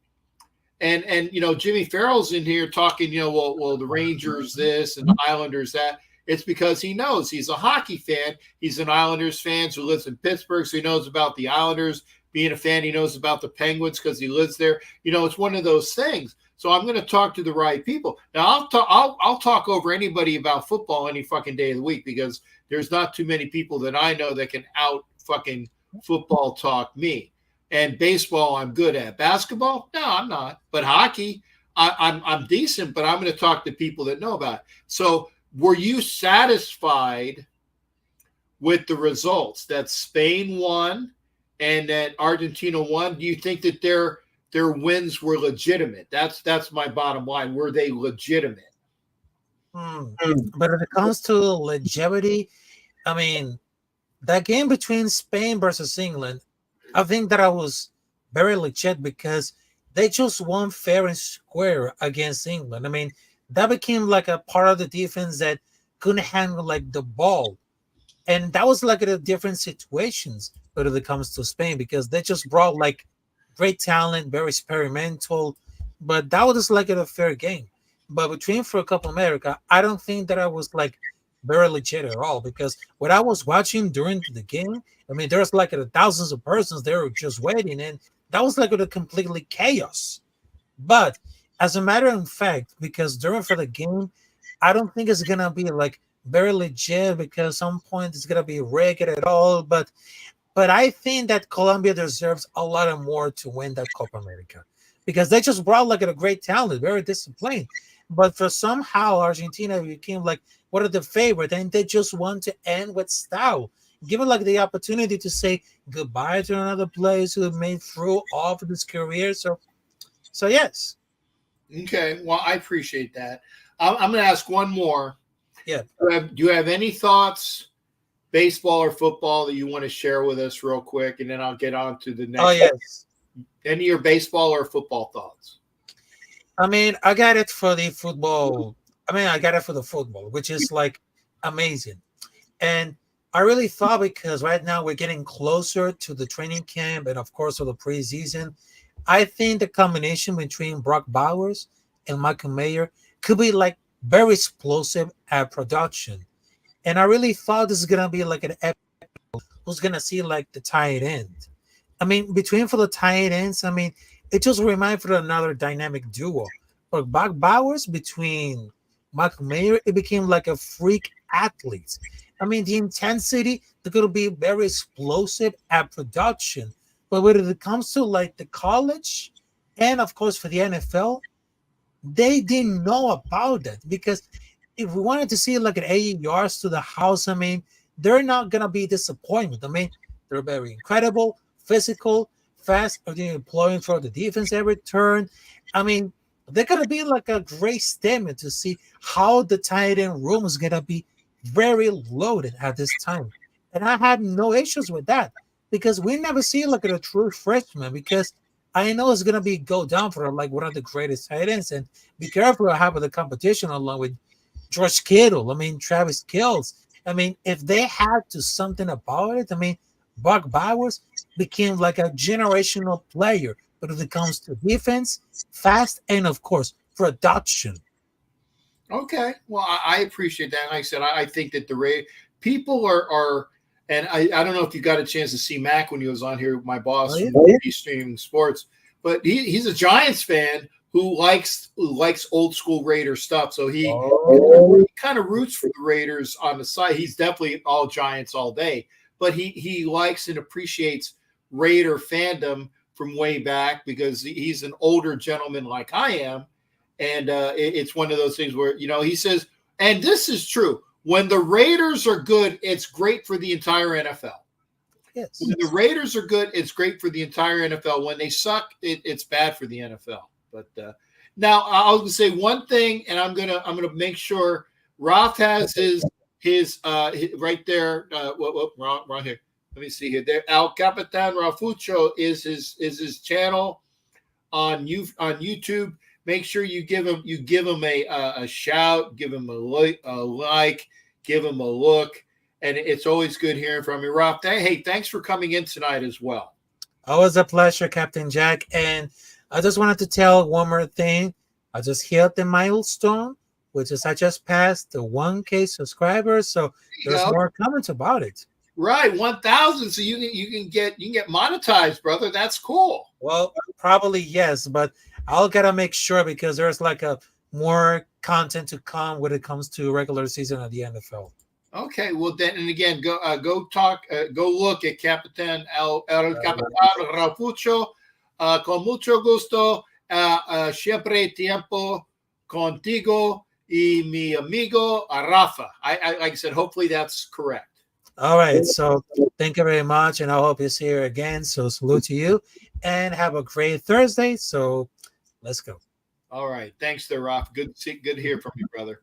[SPEAKER 1] and Jimmy Farrell's in here talking, well the Rangers this and the Islanders that. It's because he knows. He's a hockey fan. He's an Islanders fan who lives in Pittsburgh, so he knows about the Islanders. Being a fan, he knows about the Penguins because he lives there. It's one of those things. So I'm going to talk to the right people. Now I'll talk over anybody about football any fucking day of the week, because there's not too many people that I know that can out fucking football talk me. And baseball, I'm good at. Basketball, no, I'm not. But hockey, I'm decent. But I'm going to talk to people that know about it. So, were you satisfied with the results that Spain won and that Argentina won? Do you think that their wins were legitimate? That's my bottom line. Were they legitimate?
[SPEAKER 3] But when it comes to longevity, I mean, that game between Spain versus England, I think that I was very legit, because they just won fair and square against England. I mean, that became like a part of the defense that couldn't handle like the ball. And that was like a different situations when it comes to Spain because they just brought like great talent, very experimental, but that was just like a fair game. But between for Copa America, I don't think that I was like very legit at all because what I was watching during the game, I mean, there's like thousands of persons there just waiting, and that was like a completely chaos. But as a matter of fact, because during for the game, I don't think it's gonna be like very legit because some point it's gonna be rigged at all. But I think that Colombia deserves a lot of more to win that Copa America because they just brought like a great talent, very disciplined. But for somehow Argentina became like one of the favorite, and they just want to end with style. Give it like the opportunity to say goodbye to another place who made through all of his career. So yes,
[SPEAKER 1] Okay, well, I appreciate that. I'm going to ask one more.
[SPEAKER 3] yeah.
[SPEAKER 1] Do you have any thoughts, baseball or football, that you want to share with us real quick, and then I'll get on to the
[SPEAKER 3] Oh
[SPEAKER 1] next.
[SPEAKER 3] yes.
[SPEAKER 1] Any of your baseball or football thoughts?
[SPEAKER 3] I mean, I got it for the football. I mean, I got it for the football, which is like amazing. And I really thought because right now we're getting closer to the training camp and of course to the preseason. I think the combination between Brock Bowers and Michael Mayer could be like very explosive at production. And I really thought this is gonna be like an epic who's gonna see like the tight end. I mean, between for the tight ends, I mean, it just reminds for another dynamic duo. But Brock Bowers between Michael Mayer, it became like a freak athlete. I mean, the intensity, they're gonna be very explosive at production. But when it comes to like the college and of course for the NFL, they didn't know about that because if we wanted to see like an 80 yards to the house, I mean, they're not gonna be disappointed. I mean, they're very incredible, physical, fast, deploying for the defense every turn. I mean, they're gonna be like a great statement to see how the tight end room is gonna be very loaded at this time. And I had no issues with that because we never see like a true freshman because I know it's gonna be go down for like one of the greatest tight ends and be careful of having the competition along with George Kittle. I mean, Travis Kills. I mean, if they had to something about it, I mean, Buck Bowers became like a generational player. But if it comes to defense, fast, and of course, production.
[SPEAKER 1] Okay, well, I appreciate that. Like I said, I think that people are, and I don't know if you got a chance to see Mac when he was on here, my boss
[SPEAKER 3] Oh, yeah.
[SPEAKER 1] from TV Streaming Sports, but he's a Giants fan who likes old school Raider stuff. So he kind of roots for the Raiders on the side. He's definitely all Giants all day, but he likes and appreciates Raider fandom from way back because he's an older gentleman like I am. And it's one of those things where, he says, and this is true. When the Raiders are good, it's great for the entire NFL.
[SPEAKER 3] Yes.
[SPEAKER 1] When the Raiders are good, it's great for the entire NFL. When they suck, it's bad for the NFL. But now I'll say one thing, and I'm gonna make sure Roth has his right there. Wrong here. Let me see here. There, Al Capitan Rafucho is his channel on YouTube. Make sure you give him a shout, give him a like, give him a look, and it's always good hearing from you, Rob. Hey, thanks for coming in tonight as well.
[SPEAKER 3] Always a pleasure, Captain Jack. And I just wanted to tell one more thing. I just hit the milestone, which is I just passed the 1K subscribers. So there's more comments about it.
[SPEAKER 1] Right, 1,000. So you can get monetized, brother. That's cool.
[SPEAKER 3] Well, probably yes, but I'll gotta make sure because there's like a more content to come when it comes to regular season of the NFL.
[SPEAKER 1] Okay, well then, and again, go look at Capitan El Capitan Rafucho. Con mucho gusto, siempre tiempo contigo y mi amigo Rafa. I like I said, hopefully that's correct.
[SPEAKER 3] All right, so thank you very much, and I hope you see you again. So salute to you, and have a great Thursday. So let's go.
[SPEAKER 1] All right, thanks there, Rafa. Good to hear from you, brother.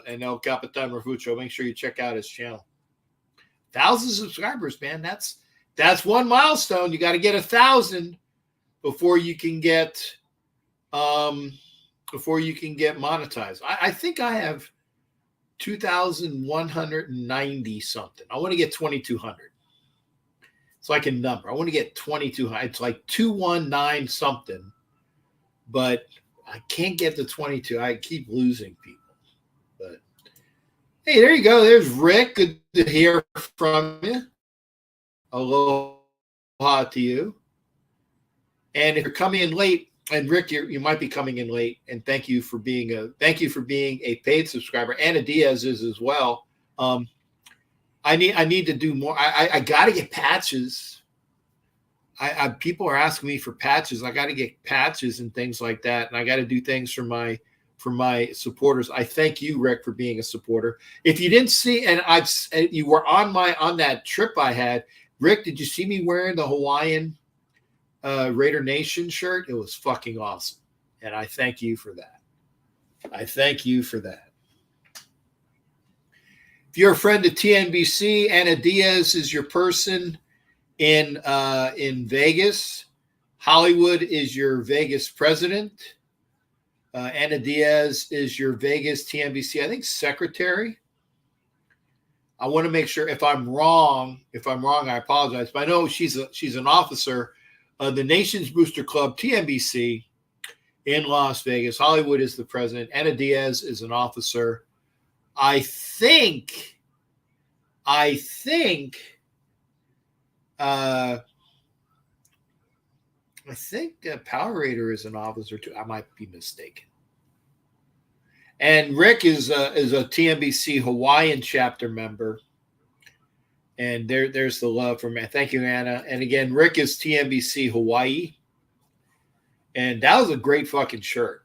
[SPEAKER 1] And El Capitan Rafucho. Make sure you check out his channel. 1,000 subscribers, man. That's one milestone. You got to get 1,000. before you can get monetized. I think I have 2,190 something. I want to get 2,200. It's like a number. I want to get 2,200. It's like 219 something, but I can't get to 22. I keep losing people. But hey, there you go. There's Rick. Good to hear from you. Aloha to you. And if you're coming in late, and Rick, you might be coming in late, and thank you for being a paid subscriber. Anna Diaz is as well. I need to do more. I got to get patches. People are asking me for patches. I got to get patches and things like that, and I got to do things for my supporters. I thank you, Rick, for being a supporter. If you didn't see, and you were on that trip I had, Rick, did you see me wearing the Hawaiian Raider Nation shirt? It was fucking awesome, and I thank you for that. If you're a friend of TNBC, Anna Diaz is your person in Vegas. Hollywood is your Vegas president. Anna Diaz is your Vegas TNBC, I think, secretary. I want to make sure if I'm wrong, I apologize. But I know she's an officer of the Nation's Booster Club, TNBC, in Las Vegas. Hollywood is the president. Anna Diaz is an officer. I think Power Raider is an officer too. I might be mistaken. And Rick is a TNBC Hawaiian chapter member. And there's the love from me. Thank you, Anna. And again, Rick is TNBC Hawaii. And that was a great fucking shirt.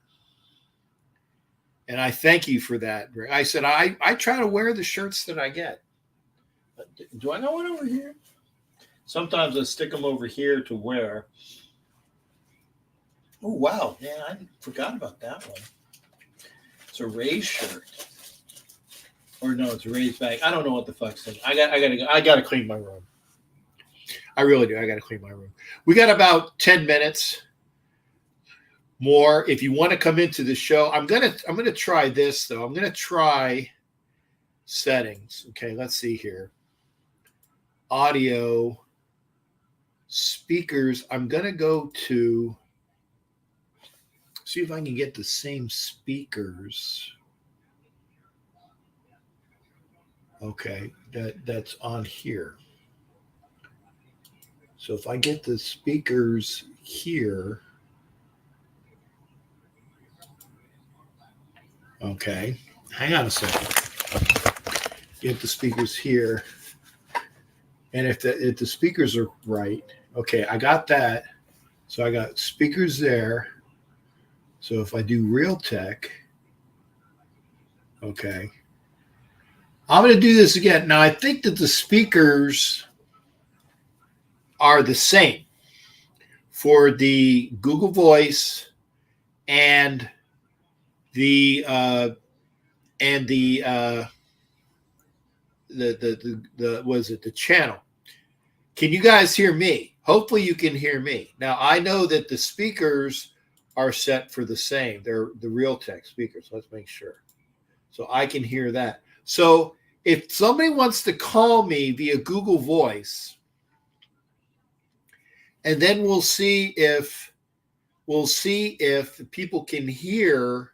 [SPEAKER 1] And I thank you for that. I said, I try to wear the shirts that I get. Do I know one over here? Sometimes I stick them over here to wear. Oh, wow. Man, I forgot about that one. It's a Ray's shirt. Or no, it's a Ray's bag. I don't know what the fuck's in. I gotta clean my room. I really do. I gotta clean my room. We got about 10 minutes more. If you want to come into the show, I'm gonna try this though. I'm gonna try settings. Okay, let's see here. Audio, speakers. I'm gonna go to see if I can get the same speakers. Okay, that's on here. So if I get the speakers here, okay, hang on a second. Get the speakers here, and if the speakers are right, okay, I got that. So I got speakers there. So if I do Real Tech, okay. I'm going to do this again. Now, I think that the speakers are the same for the Google Voice and the channel. Can you guys hear me? Hopefully you can hear me. Now, I know that the speakers are set for the same. They're the Realtek speakers. Let's make sure. So I can hear that. So if somebody wants to call me via Google Voice, and then we'll see if people can hear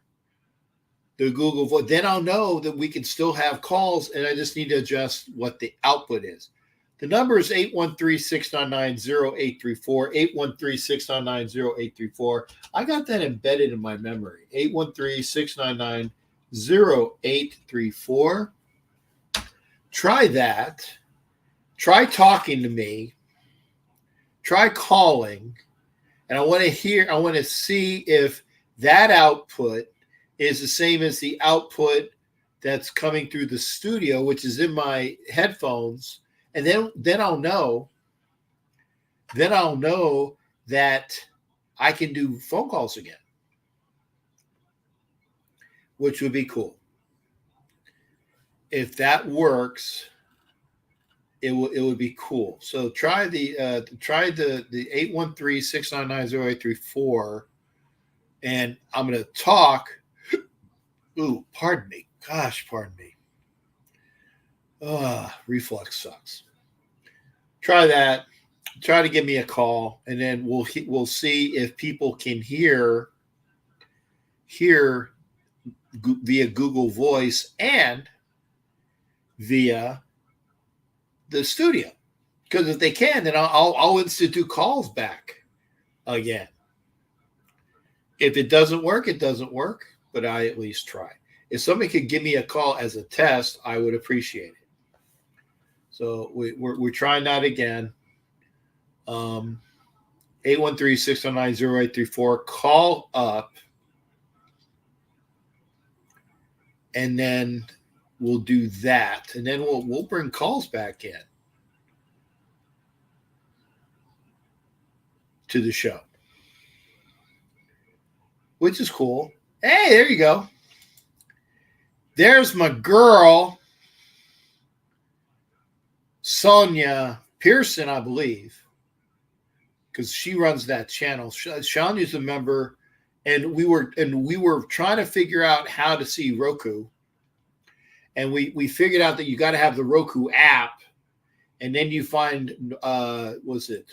[SPEAKER 1] the Google Voice, then I'll know that we can still have calls, and I just need to adjust what the output is. The number is 813-699-0834, 813-699-0834. I got that embedded in my memory, 813-699-0834. Try that. Try talking to me. Try calling. And I want to see if that output is the same as the output that's coming through the studio, which is in my headphones. And then I'll know. Then I'll know that I can do phone calls again, which would be cool. If that works, it would be cool. So try the 813-699-0834, and I'm going to talk. Ooh, pardon me. Gosh, pardon me. Reflux sucks. Try that. Try to give me a call, and then we'll see if people can hear via Google Voice and via the studio. Because if they can, then I'll institute calls back again. If it doesn't work, it doesn't work, but I at least try. If somebody could give me a call as a test, I would appreciate it. So we're trying that again. 813-609-0834. Call up, and then we'll do that, and then we'll bring calls back in to the show, which is cool. Hey, there you go. There's my girl, Sonia Pearson, I believe, because she runs that channel. Shania's a member, and we were trying to figure out how to see Roku, and we figured out that you got to have the Roku app, and then you find was it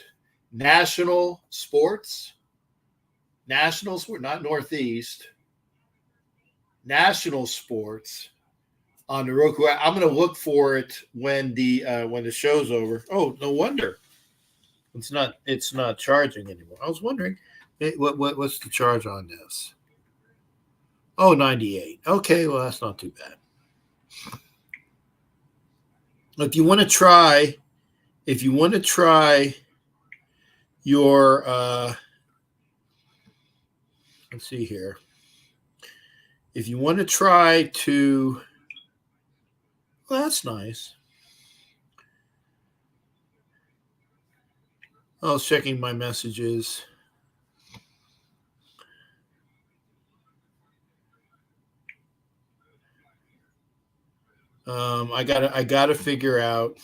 [SPEAKER 1] National Sports, not Northeast, National Sports on the Roku app. I'm going to look for it when the show's over. Oh, no wonder it's not charging anymore. I was wondering what's the charge on this. Oh, 98. Okay, well that's not too bad. If you want to try your let's see here. If you want to try to, well, that's nice. I was checking my messages. I gotta figure out.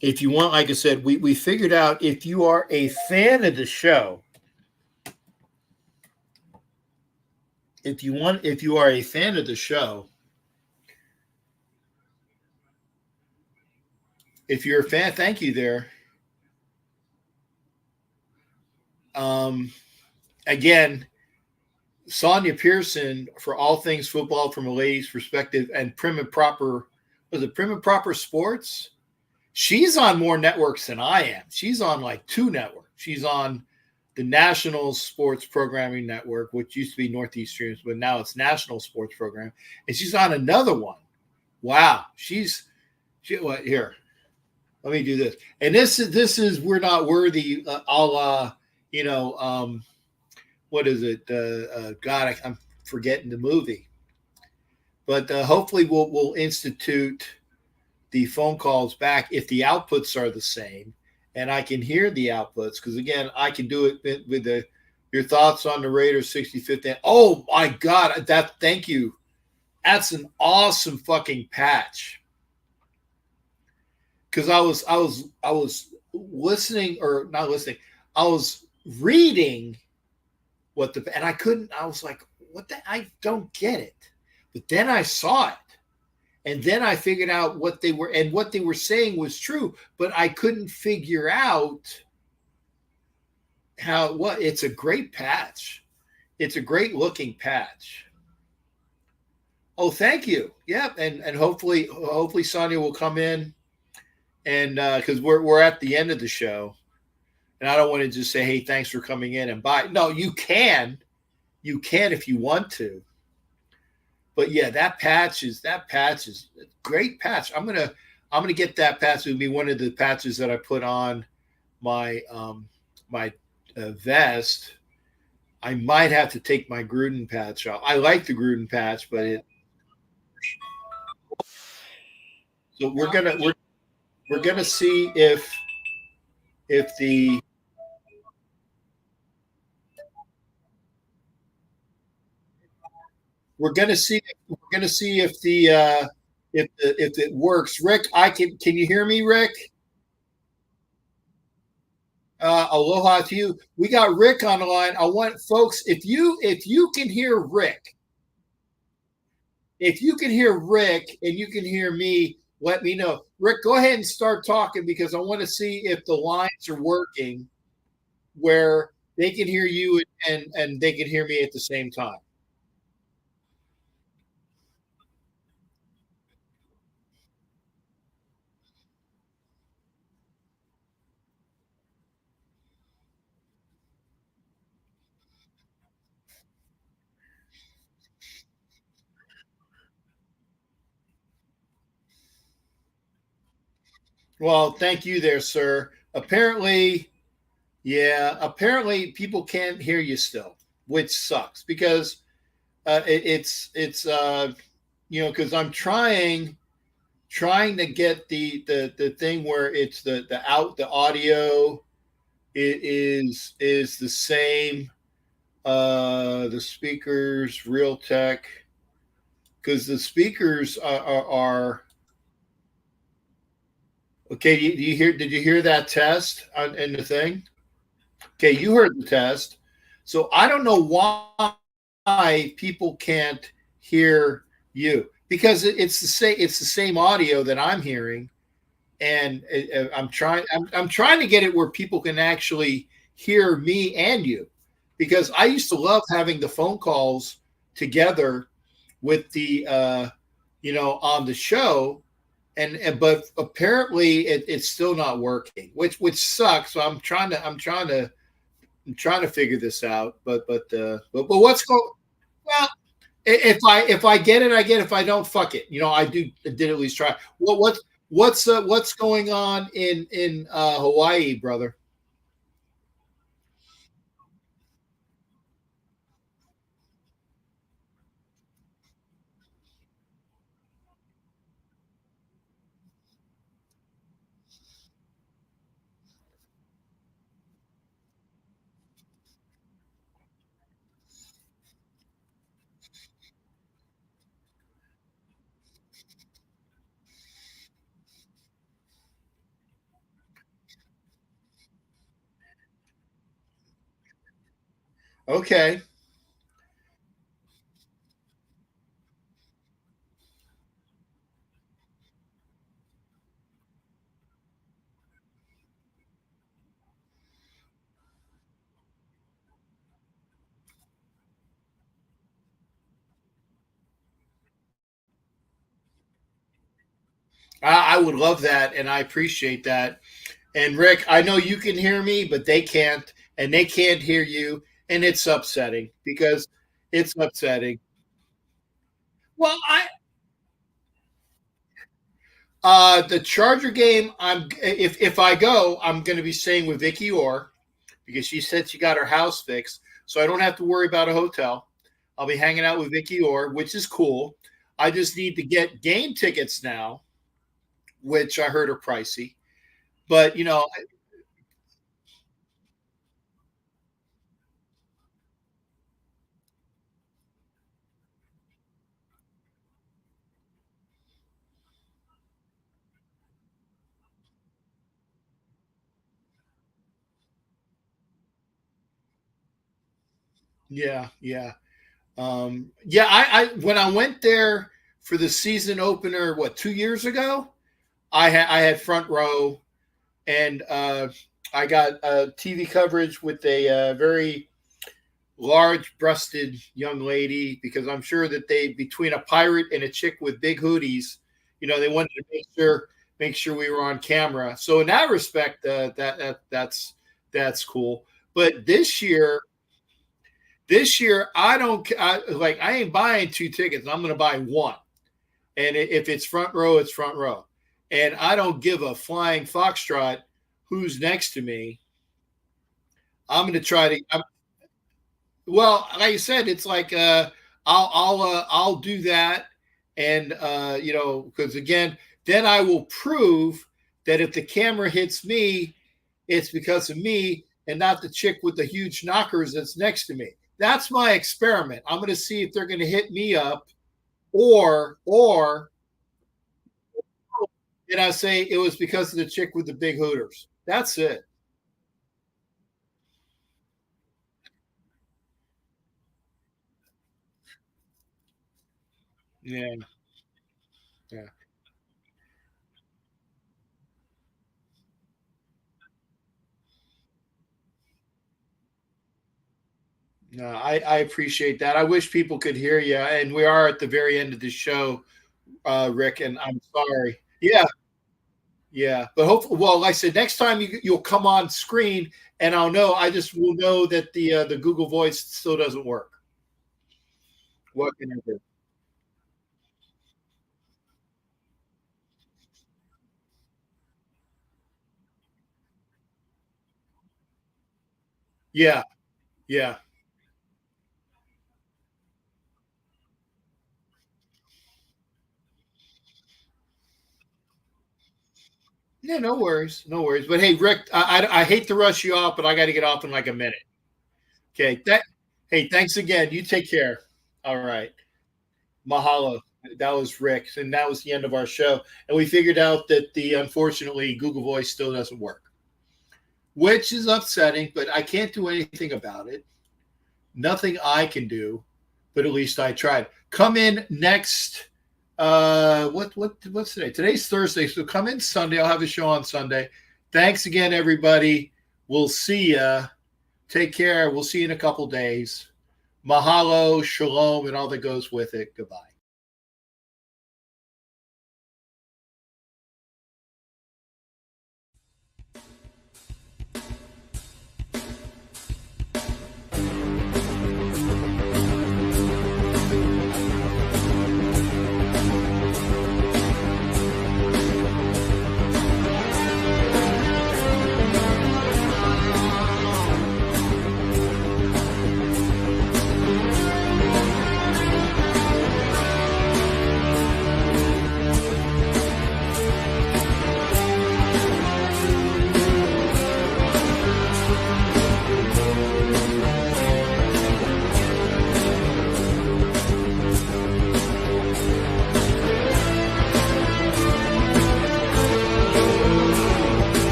[SPEAKER 1] If you want, like I said, we figured out if you are a fan of the show. If you are a fan of the show, if you're a fan, thank you there. Again, Sonia Pearson for all things football from a lady's perspective, and Prim and Proper Sports. She's on more networks than I am. She's on like 2 networks. She's on the National Sports Programming Network, which used to be Northeast Streams, but now it's National Sports Program. And she's on another one. Wow. Here, let me do this. And this is We're Not Worthy, a la, what is it? God, I'm forgetting the movie. But hopefully we'll institute the phone calls back if the outputs are the same and I can hear the outputs, because again, I can do it with your thoughts on the Raiders 65th. Oh my God, thank you. That's an awesome fucking patch. Because I was listening, or not listening, I was reading and I couldn't, I was like, what I don't get it. But then I saw it. And then I figured out what they were saying was true, but I couldn't figure out it's a great patch. It's a great looking patch. Oh, thank you. Yeah. And hopefully Sonia will come in, and because we're at the end of the show, and I don't want to just say, hey, thanks for coming in and bye. No, you can if you want to. But yeah, that patch is a great patch. I'm gonna get that patch. It would be one of the patches that I put on my vest. I might have to take my Gruden patch off. I like the Gruden patch, but so we're gonna see if the we're gonna see. We're gonna see if if it works. Rick, I can you hear me, Rick? Aloha to you. We got Rick on the line. I want folks, if you can hear Rick, if you can hear Rick and you can hear me, let me know. Rick, go ahead and start talking because I want to see if the lines are working where they can hear you and they can hear me at the same time. Well, thank you there, sir. Apparently, yeah, apparently people can't hear you still, which sucks because it's because I'm trying to get the thing where it's the audio is the same, the speakers real tech, because the speakers are okay. You hear, did you hear that test in the thing? Okay, you heard the test. So I don't know why people can't hear you because it's the same audio that I'm hearing, and I'm trying to get it where people can actually hear me and you, because I used to love having the phone calls together with the on the show, and but apparently it's still not working, which sucks. So I'm trying to figure this out, but what's going well. If I get it, I get it. If I don't, fuck it. I did at least try. What's going on in Hawaii, brother? Okay, I would love that, and I appreciate that. And Rick, I know you can hear me, but they can't, and they can't hear you, and it's upsetting because it's upsetting. Well, the Charger game, if I go, I'm going to be staying with Vicky Orr because she said she got her house fixed, so I don't have to worry about a hotel. I'll be hanging out with Vicky Orr, which is cool. I just need to get game tickets now, which I heard are pricey. But yeah, yeah, yeah. I when I went there for the season opener, what 2 years ago, I had front row, and I got TV coverage with a very large-breasted young lady, because I'm sure that they, between a pirate and a chick with big hoodies, they wanted to make sure we were on camera. So in that respect, that's cool. But this year I don't I ain't buying two tickets. I'm going to buy one, and if it's front row, it's front row, and I don't give a flying foxtrot who's next to me. I'm going to try to. Well, like I said, it's like I'll do that, and because again, then I will prove that if the camera hits me, it's because of me and not the chick with the huge knockers that's next to me. That's my experiment. I'm going to see if they're going to hit me up, or and I say it was because of the chick with the big hooters. That's it. Yeah, yeah. No, I appreciate that. I wish people could hear you. And we are at the very end of the show, Rick, and I'm sorry. Yeah, yeah. But hopefully, well, like I said, next time you'll come on screen and I'll know. I just will know that the Google Voice still doesn't work. What can I do? Yeah, yeah. Yeah, no worries. No worries. But hey, Rick, I hate to rush you off, but I got to get off in like a minute. Okay. Hey, thanks again. You take care. All right. Mahalo. That was Rick. And that was the end of our show. And we figured out that the unfortunately Google Voice still doesn't work, which is upsetting, but I can't do anything about it. Nothing I can do, but at least I tried. Come in next. What's today? Today's Thursday, so come in Sunday. I'll have a show on Sunday. Thanks again, everybody. We'll see ya. Take care. We'll see you in a couple days. Mahalo, shalom, and all that goes with it. Goodbye.